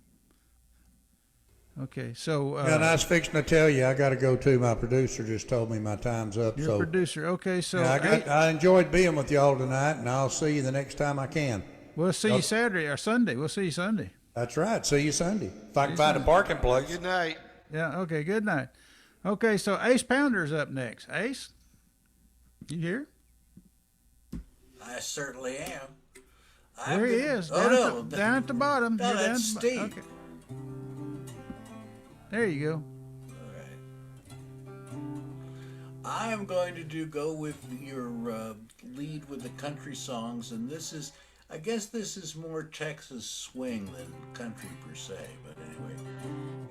Okay, so... Yeah, and I was fixing to tell you, I got to go too. My producer just told me my time's up. your So producer, okay, so... yeah, I enjoyed being with y'all tonight, and I'll see you the next time I can. We'll see you Saturday or Sunday. We'll see you Sunday. That's right. See you Sunday. If I can find a parking place. Good night. Yeah, okay, good night. Okay, so Ace Pounder's up next. Ace, you here? I certainly am. There he is. Oh, no. Down at the bottom. No, You're down that's at the Steve. Okay. There you go. All right. I am going to go with your lead with the country songs, and this is, I guess this is more Texas swing than country per se, but anyway.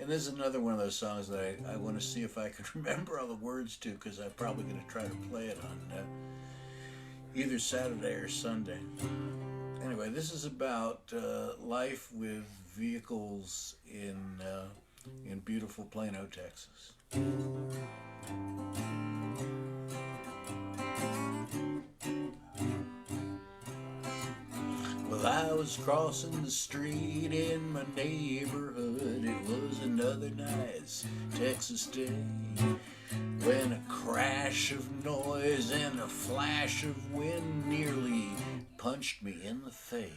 And this is another one of those songs that I want to see if I can remember all the words to, because I'm probably going to try to play it on either Saturday or Sunday. Anyway, this is about life with vehicles in beautiful Plano, Texas. Well, I was crossing the street in my neighborhood. It was another nice Texas day when a crash of noise and a flash of wind nearly punched me in the face.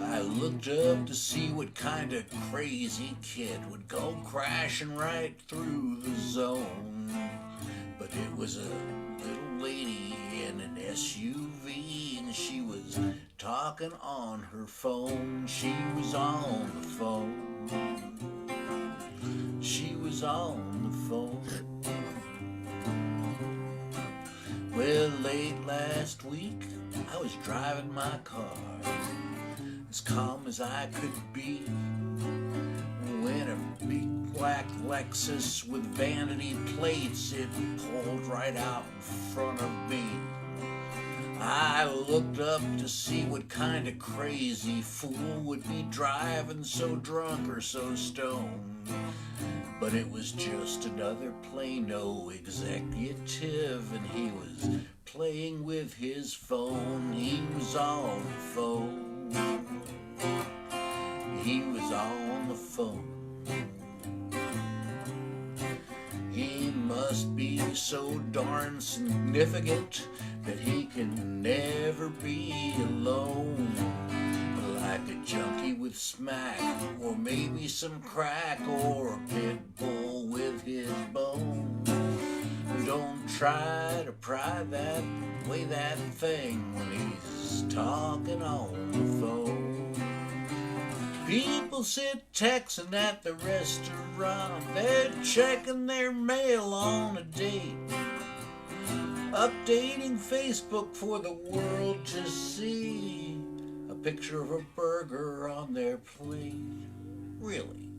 I looked up to see what kind of crazy kid would go crashing right through the zone. But it was a little lady in an SUV, and she was talking on her phone. She was on the phone. She was on the phone. Well, late last week, I was driving my car, as calm as I could be, when a big black Lexus with vanity plates, it pulled right out in front of me. I looked up to see what kind of crazy fool would be driving so drunk or so stoned. But it was just another Plano executive, and he was playing with his phone. He was on the phone. He was on the phone. He must be so darn significant that he can never be alone. Like a junkie with smack, or maybe some crack, or a pit bull with his bone. Don't try to pry that way that thing when he's talking on the phone. People sit texting at the restaurant, they're checking their mail on a date, updating Facebook for the world to see, a picture of a burger on their plate. Really?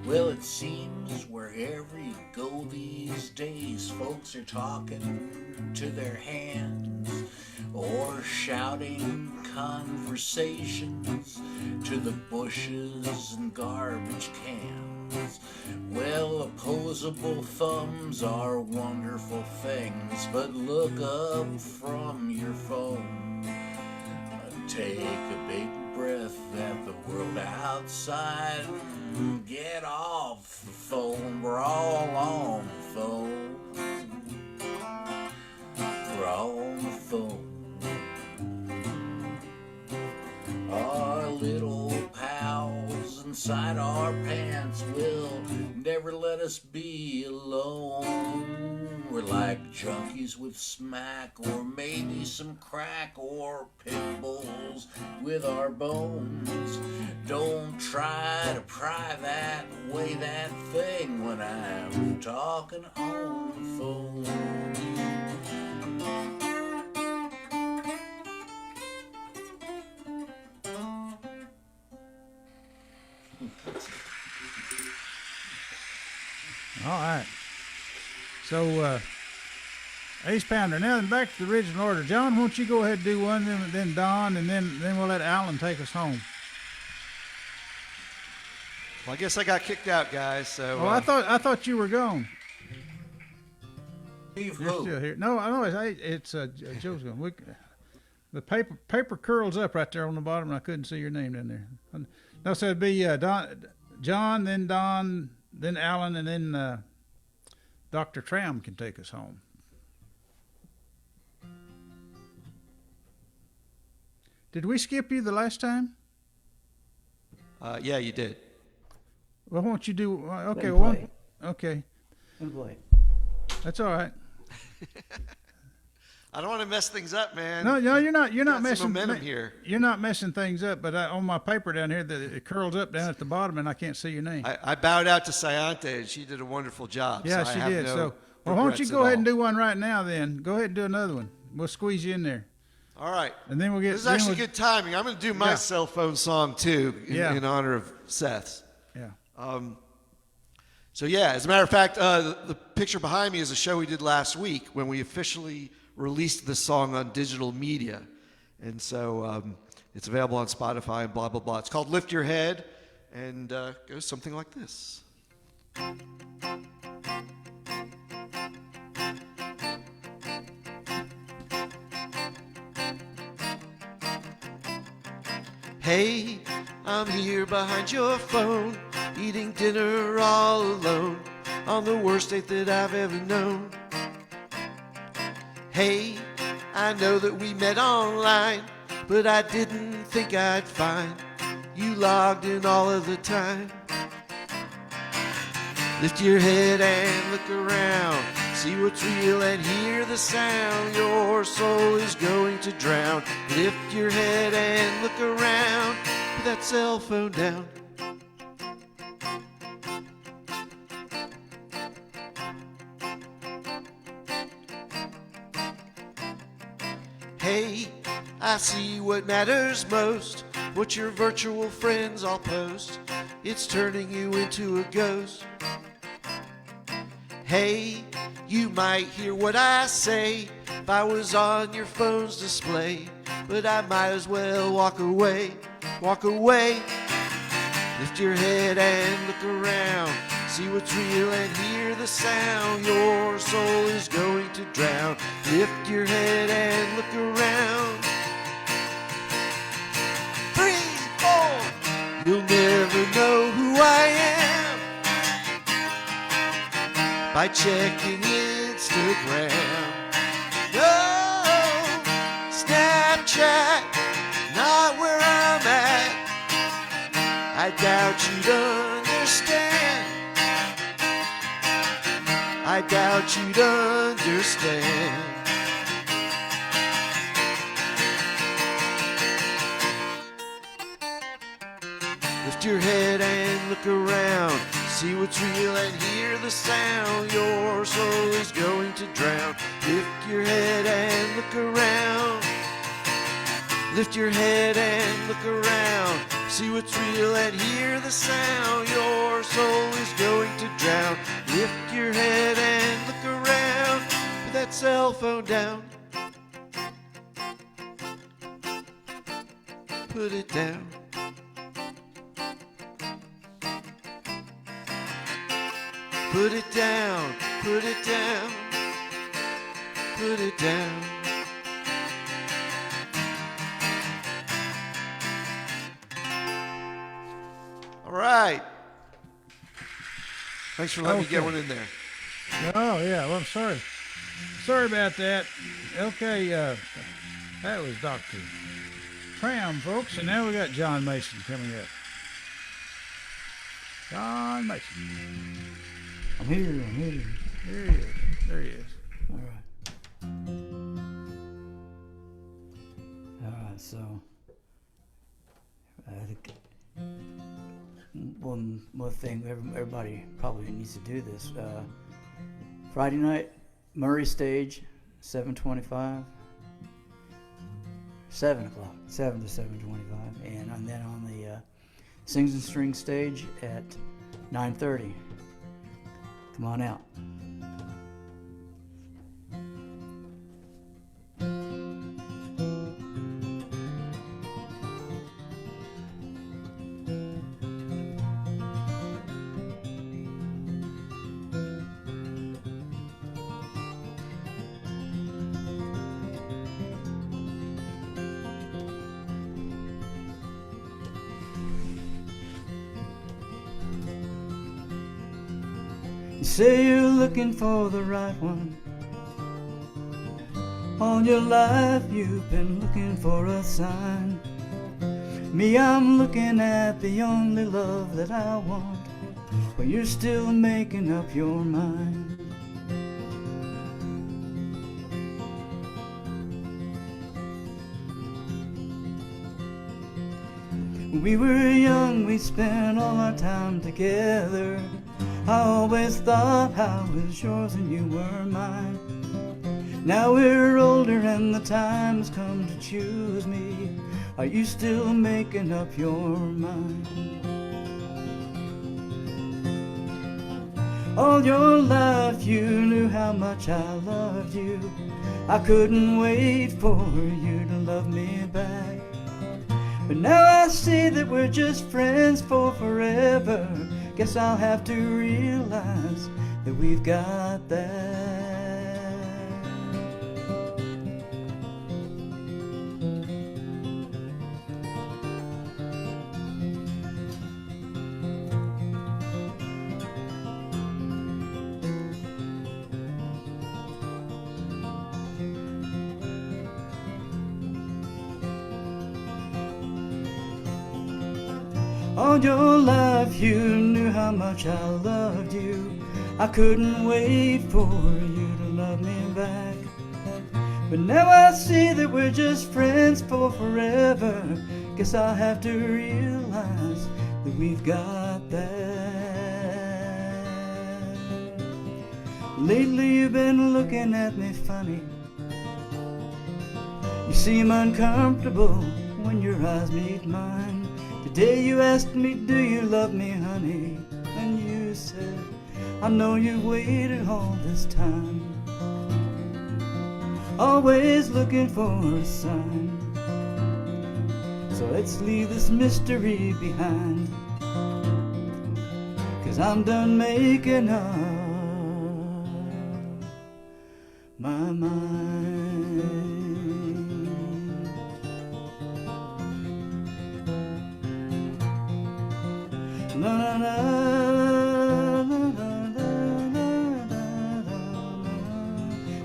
Well, it seems wherever you go these days, folks are talking to their hands or shouting conversations to the bushes and garbage cans. Well, opposable thumbs are wonderful things, but look up from your phone. Take a big breath at the world outside. Get off the phone. We're all on the phone. We're all on the phone. Our little pals inside our pants will never let us be alone. We're like junkies with smack, or maybe some crack, or pit bulls with our bones. Don't try to pry that way that thing when I'm talking on the phone. All right. So, Ace Pounder. Now then, back to the original order. John, won't you go ahead and do one, then Don, and then we'll let Alan take us home. Well, I guess I got kicked out, guys. So. Oh, I thought you were gone. Leave You're who? still here. No, I know it's Joe's gone. The paper curls up right there on the bottom, and I couldn't see your name down there. No, so it'd be John, then Don, then Alan, and then Dr. Tram can take us home. Did we skip you the last time? Yeah, you did. Well, won't you do? Okay, Let him well, play. okay, Let him play. that's all right. I don't want to mess things up, man. No, you're not. You're not Got some messing. momentum here. You're not messing things up. But on my paper down here, it curls up down at the bottom, and I can't see your name. I bowed out to Sayante, and she did a wonderful job. Yeah, so I she have did. no So, well, why don't you regrets go at ahead and all. do one right now? Then go ahead and do another one. We'll squeeze you in there, All right. and then we'll get. This is then actually we'll- good timing. I'm going to do my Yeah. cell phone song, too, in honor of Seth's. Yeah. So, yeah, as a matter of fact, the picture behind me is a show we did last week when we officially released the song on digital media. And so it's available on Spotify and blah, blah, blah. It's called Lift Your Head, and goes something like this. Hey, I'm here behind your phone, eating dinner all alone, on the worst date that I've ever known. Hey, I know that we met online, but I didn't think I'd find you logged in all of the time. Lift your head and look around, see what's real and hear the sound. Your soul is going to drown. Lift your head and look around, put that cell phone down. Hey, I see what matters most, what your virtual friends all post. It's turning you into a ghost. Hey, you might hear what I say if I was on your phone's display, but I might as well walk away, walk away. Lift your head and look around, see what's real and hear the sound. Your soul is going to drown. Lift your head and look around. 3, 4. You'll never know who I am by checking Instagram. No, Snapchat, not where I'm at. I doubt you'd understand. I doubt you'd understand. Lift your head and look around, see what's real and hear the sound. Your soul is going to drown. Lift your head and look around. Lift your head and look around, see what's real and hear the sound. Your soul is going to drown. Lift your head and look around, put that cell phone down. Put it down. Put it down, put it down, put it down. All right. Thanks for letting me get Okay. one in there. Oh yeah. Well, I'm sorry. Sorry about that. Okay. That was Dr. Tram, folks, and now we got John Mason coming up. John Mason. I'm here. I'm here. There he is. There he is. All right. All right. So, I think one more thing. Everybody probably needs to do this. Friday night, Murray Stage, 7:25. 7 o'clock, 7 to 7:25, and then on the Sings and Strings stage at 9:30. Come on out. You say you're looking for the right one. All your life you've been looking for a sign. Me, I'm looking at the only love that I want, but you're still making up your mind. When we were young, we spent all our time together. I always thought I was yours and you were mine. Now we're older and the time's come to choose me. Are you still making up your mind? All your life you knew how much I loved you. I couldn't wait for you to love me back. But now I see that we're just friends for forever. Guess I'll have to realize that we've got that. All your life you knew how much I loved you. I couldn't wait for you to love me back. But now I see that we're just friends for forever. Guess I'll have to realize that we've got that. Lately you've been looking at me funny. You seem uncomfortable when your eyes meet mine. Today you asked me, do you love me, honey? And you said, I know you've waited all this time, always looking for a sign. So let's leave this mystery behind, 'cause I'm done making up my mind. Na, na, na, na, na, na, na,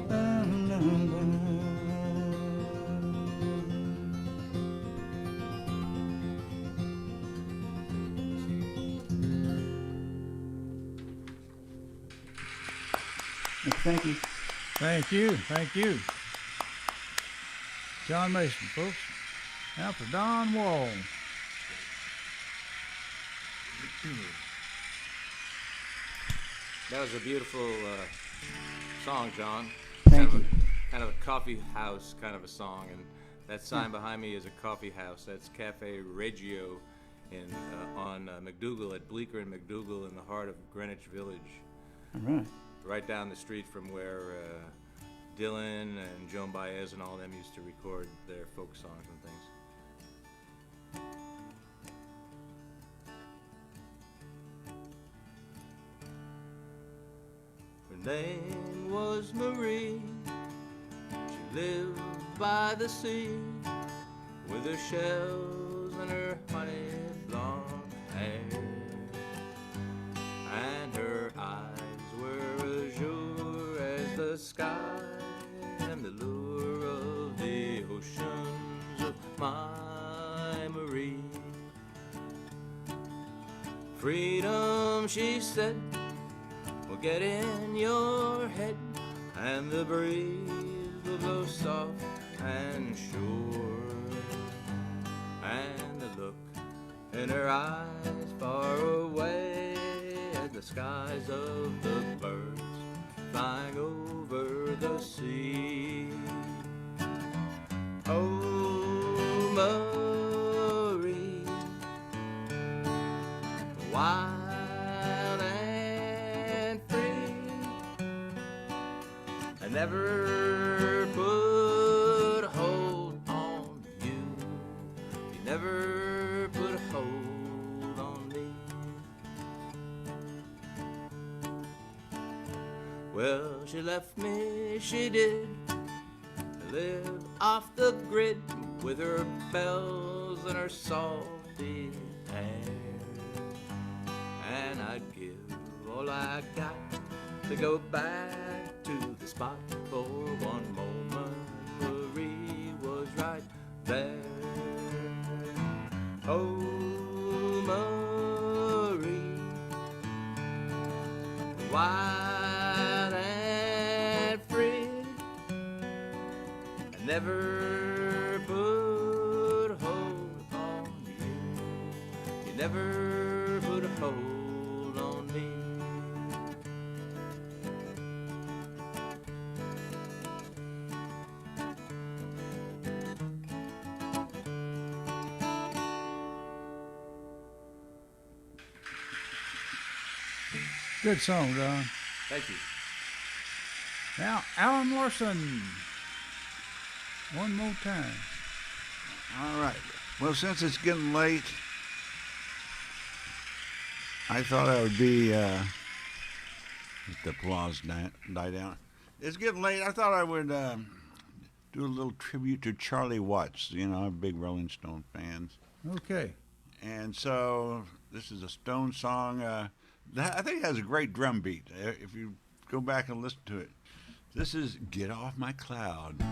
na, na. Thank you. Thank you. Thank you. John Mason, folks. Now for Don Wall. That was a beautiful song, John. Thank you. Kind of a coffee house kind of a song, and that sign behind me is a coffee house. That's Cafe Reggio on McDougal, at Bleecker and McDougal in the heart of Greenwich Village. All right. Right down the street from where Dylan and Joan Baez and all them used to record their folk songs and things. Her name was Marie. She lived by the sea with her shells and her honey long hair, and her eyes were azure as the sky and the lure of the oceans of my Marie. Freedom, she said, will get in your head, and the breeze will blow soft and sure, and the look in her eyes far away as the skies of the birds flying over the sea. Oh, Marie, wild and free. she left me, she did. Live off the grid with her bells and her salty hair. And I'd give all I got to go back to the spot for one moment. Marie was right there. Oh, Marie, wild and free, I never put a hold on you. You never put a hold on me. Good song, Don. Thank you. Now, Alan Larson. One more time. All right. Well, since it's getting late, I thought I would be. Let the applause die down. It's getting late. I thought I would do a little tribute to Charlie Watts. You know, I'm big Rolling Stone fans. Okay. And so this is a Stone song. I think it has a great drum beat. If you go back and listen to it, this is "Get Off My Cloud."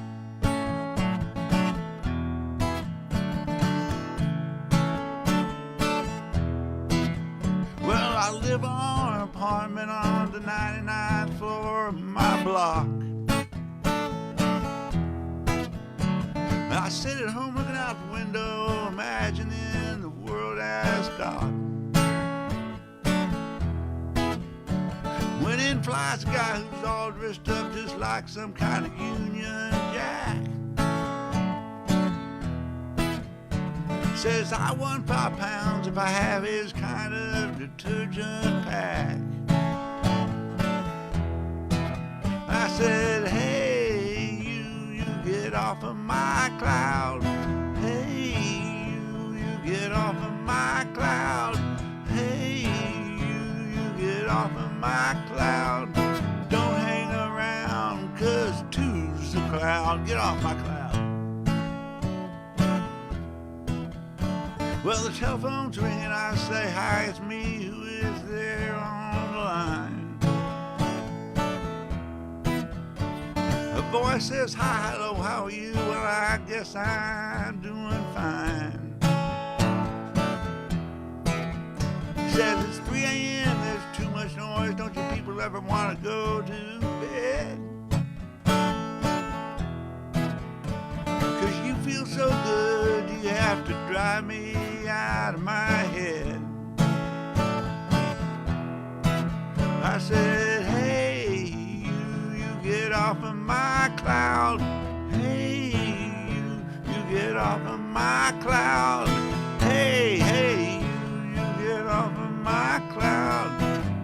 Well, I live on an apartment on the 99th floor of my block. I sit at home looking out the window, imagining the world as dark. When in flies a guy who's all dressed up just like some kind of Union Jack. Says I won 5 pounds if I have his kind of detergent pack. I said, hey, you get off of my cloud. Hey, you get off of my cloud. Hey, you get off of my cloud. Don't hang around, 'cause two's the crowd. Get off my cloud. Well, the telephone's ringing, I say, hi, it's me, who is there on the line? A voice says, hi, hello, how are you? Well, I guess I'm doing fine. He says, it's 3 a.m., there's too much noise, don't you people ever want to go to bed? 'Cause you feel so good, you have to drive me out of my head. I said, hey, you get off of my cloud. Hey, you get off of my cloud. Hey, you get off of my cloud.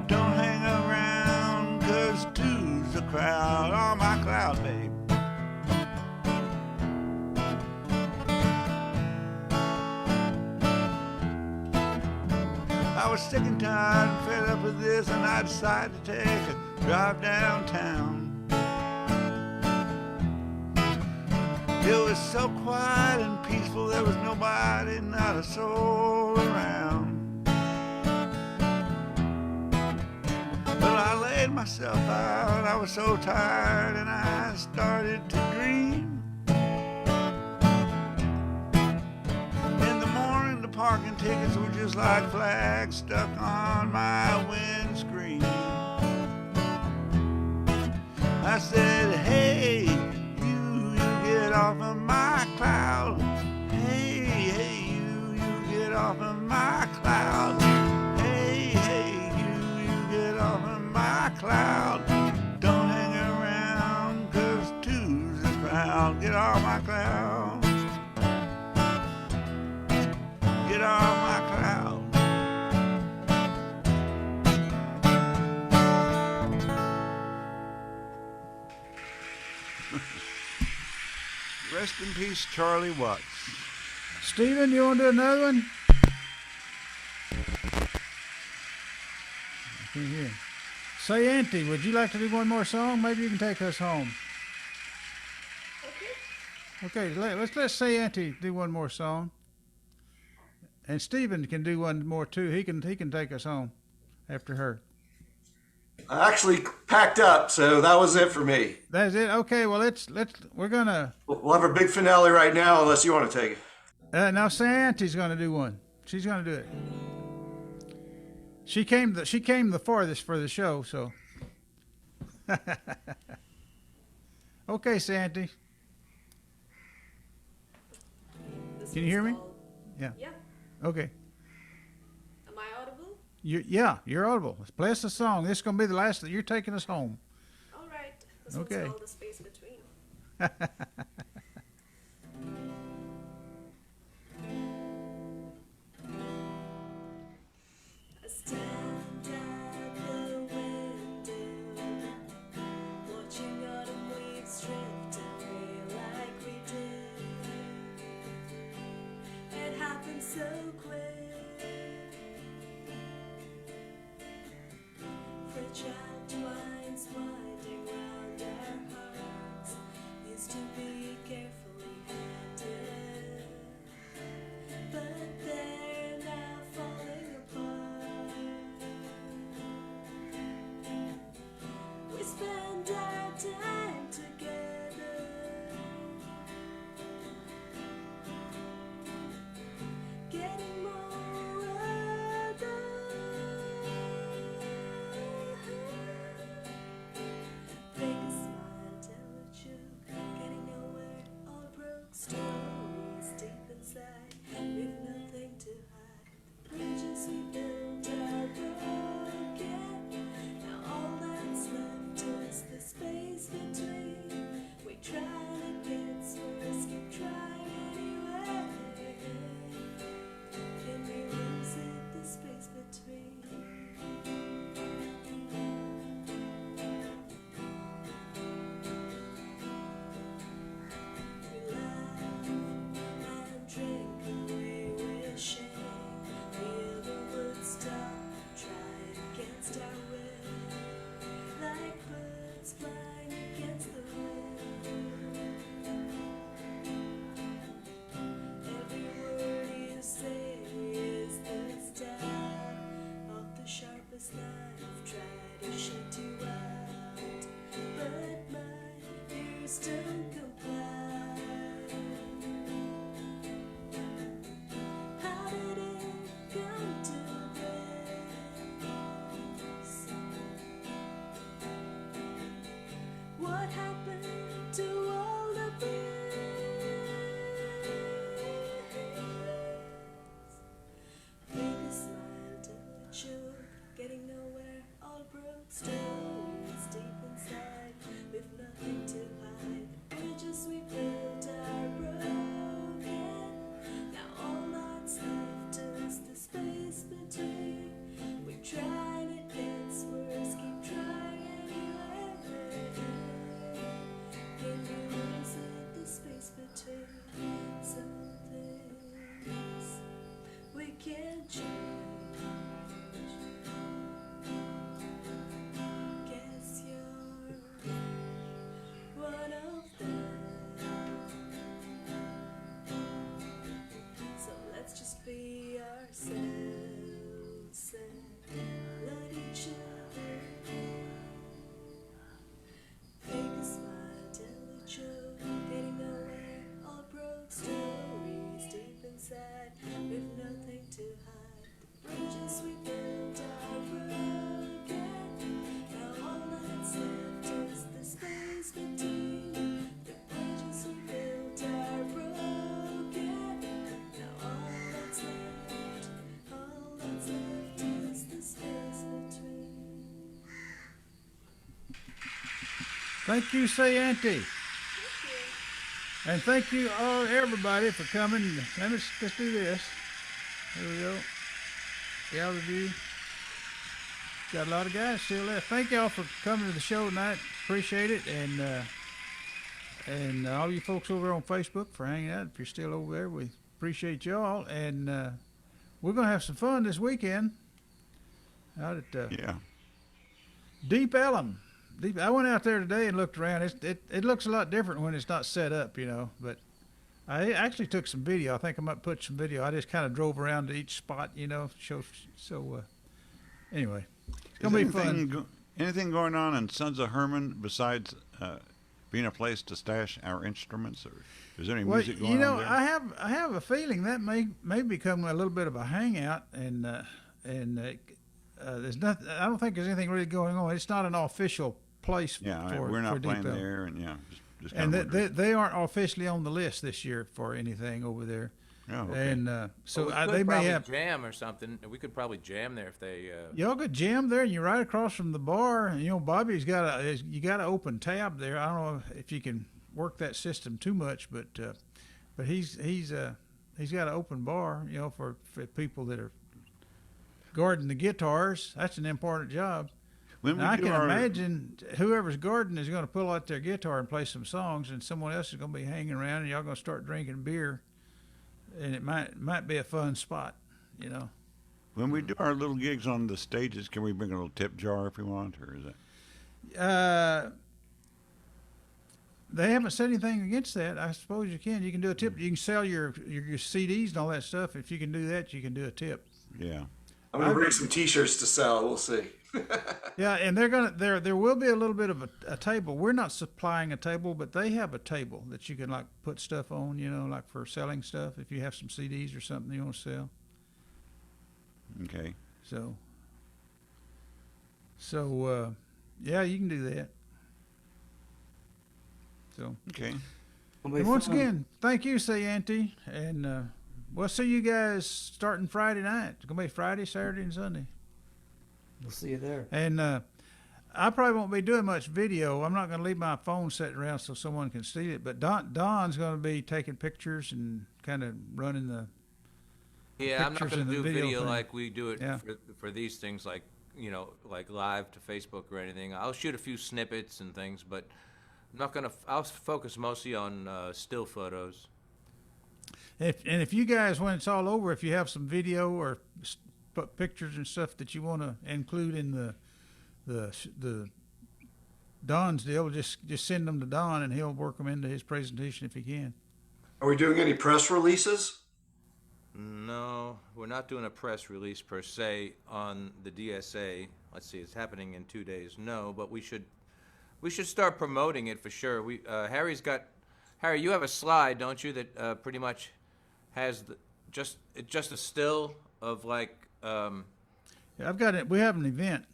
Don't hang around, 'cause two's the crowd. On my cloud, babe. I was sick and tired and fed up with this, and I decided to take a drive downtown. It was so quiet and peaceful, there was nobody, not a soul around. Well, I laid myself out, I was so tired, and I started to dream. Parking tickets were just like flags stuck on my windscreen. I said, hey, you get off of my cloud. Hey, you get off of my cloud. Hey, you get off of my cloud. Don't hang around, 'cause two's the crowd. Get off my cloud. Get off my cloud. Rest in peace, Charlie Watts. Stephen, you want to do another one? I can't hear. Say, Auntie, would you like to do one more song? Maybe you can take us home. Okay, let's Say Auntie do one more song. And Stephen can do one more too. He can take us home after her. I actually packed up, so that was it for me. That's it. Okay, well we're gonna. We'll have our big finale right now, unless you want to take it. Now Say Auntie's gonna do one. She's gonna do it. She came the farthest for the show, so. Okay, Say Auntie. Can you hear me? Yeah. Yeah. Okay. Am I audible? You're audible. Let's play us a song. This is gonna be the last that you're taking us home. All right. This Okay. one's called The Space Between. I stand at the window, watching autumn leaves drift away like we did. It happened so quick. Fragile twines winding round our hearts used to be carefully handed, but they're now falling apart. We spend our time together, getting more other. Fake a smile, tell a joke, getting nowhere, all broke stories deep inside. We've nothing to hide. The bridges we built are broken. Now all that's left is the space between. We try to get worse, keep trying anyway. Can we lose it, the space between? We laugh and drink away wishing the other would stop, try against our will, like birds flying against the wind. Every word you say is the stab of the sharpest knife, try to shut you out, but my ears don't comply. How did it come to this? What happened to all the bliss? Fake a smile, tell a joke, getting nowhere, all broke stories deep inside. We've nothing to hide. Bridges we built are broken. Now all that's left is the space between. We tried, it gets worse, keep trying anyway. Can we lose it, the space between? Some things we can't change. Guess you're one of them. So let's just be ourselves and let each other be. Fake a smile, tell a joke, getting nowhere, all broke stories deep inside. We've nothing to hide. The bridges we built are broken. Now all that's left is the space between. The bridges we built are broken. Now all that's left is the space between. Thank you, Say Auntie. And thank you all, everybody, for coming. Let's do this. Here we go. Gallery view. Got a lot of guys still left. Thank y'all for coming to the show tonight. Appreciate it. And all you folks over on Facebook for hanging out. If you're still over there, we appreciate y'all. And we're going to have some fun this weekend out at Yeah. Deep Ellum. I went out there today and looked around. It looks a lot different when it's not set up, you know. But I actually took some video. I think I might put some video. I just kind of drove around to each spot, you know. Anyway, it's gonna be fun. Anything going on in Sons of Herman besides being a place to stash our instruments, or is there any music going you know, on there? I have a feeling that may become a little bit of a hangout, and there's nothing. I don't think there's anything really going on. It's not an official place. We're not for playing Deep Ellum. there, and just And they aren't officially on the list this year for anything over there. Oh, okay. And so Well, we they could may probably have. jam or something. We could probably jam there if they. Y'all could jam there, and you're right across from the bar. And, you know, Bobby's you got an open tab there. I don't know if you can work that system too much, but he's got an open bar, you know, for people that are guarding the guitars. That's an important job. I can imagine whoever's guarding is going to pull out their guitar and play some songs, and someone else is going to be hanging around, and y'all going to start drinking beer, and it might be a fun spot, you know. When we do our little gigs on the stages, can we bring a little tip jar if we want, or is that? They haven't said anything against that. I suppose you can. You can do a tip. You can sell your CDs and all that stuff. If you can do that, you can do a tip. Yeah. I'm gonna bring some T-shirts to sell. We'll see. Yeah, and there will be a little bit of a table. We're not supplying a table, but they have a table that you can like put stuff on, you know, like for selling stuff. If you have some CDs or something you want to sell. Okay. So yeah, you can do that. So okay. And once again, thank you, say Auntie, and we'll see you guys starting Friday night. It's gonna be Friday, Saturday, and Sunday. We'll see you there. And I probably won't be doing much video. I'm not going to leave my phone sitting around so someone can see it. But Don's going to be taking pictures and kind of running the I'm not pictures going to and the do video thing. like we do it Yeah. for these things, like, you know, like live to Facebook or anything. I'll shoot a few snippets and things, but I'm not going to. I'll focus mostly on still photos. If you guys, when it's all over, if you have some video or pictures and stuff that you want to include in the Don's deal, just send them to Don and he'll work them into his presentation if he can. Are we doing any press releases? No, we're not doing a press release per se on the DSA. Let's see, it's happening in 2 days. No, but we should start promoting it for sure. Harry, you have a slide, don't you, that pretty much has just a still of like. Yeah, I've got it. We have an event.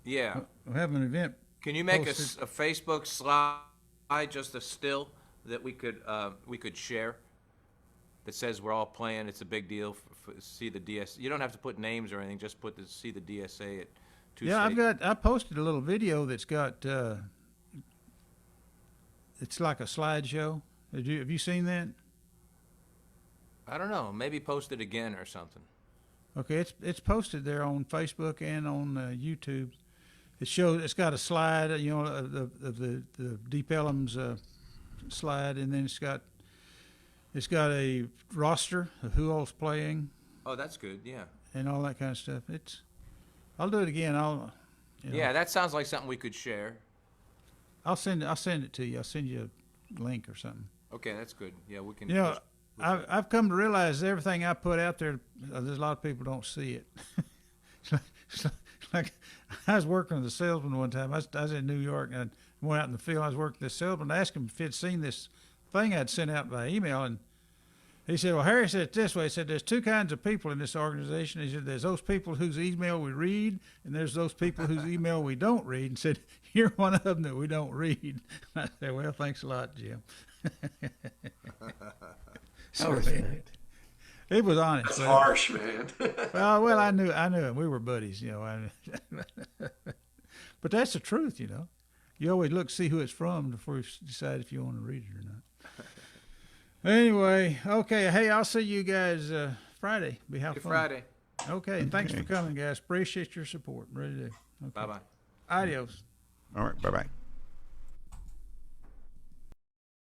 Yeah. We have an event. Can you make a posted. Facebook slide, just a still that we could share? That says we're all playing. It's a big deal. See the DSA. You don't have to put names or anything. Just see the DSA at 2 Yeah, State. I posted a little video that's got. It's like a slideshow. Have you seen that? I don't know. Maybe post it again or something. Okay, it's posted there on Facebook and on YouTube. It's got a slide, you know, of the Deep Ellum's slide, and then it's got a roster of who all's playing. Oh, that's good. Yeah. And all that kind of stuff. I'll do it again. Yeah, that sounds like something we could share. I'll send it to you. I'll send you a link or something. Okay, that's good. Yeah, we can. You know, I've come to realize everything I put out there, there's a lot of people don't see it. It's like I was working with a salesman one time. I was in New York and I went out in the field. I was working with this salesman. I asked him if he'd seen this thing I'd sent out by email, and he said, well, Harry said it this way. He said, there's two kinds of people in this organization. He said, there's those people whose email we read, and there's those people whose email we don't read. And said, you're one of them that we don't read. I said, well, thanks a lot, Jim. It was honest. That's harsh, man. well, I knew him. We were buddies, you know. But that's the truth, you know. You always see who it's from before you decide if you want to read it or not. Anyway, okay. Hey, I'll see you guys Friday. Have fun. Friday. Okay. Thanks for coming, guys. Appreciate your support. Really do. Okay. Bye-bye. Adios. All right. Bye-bye.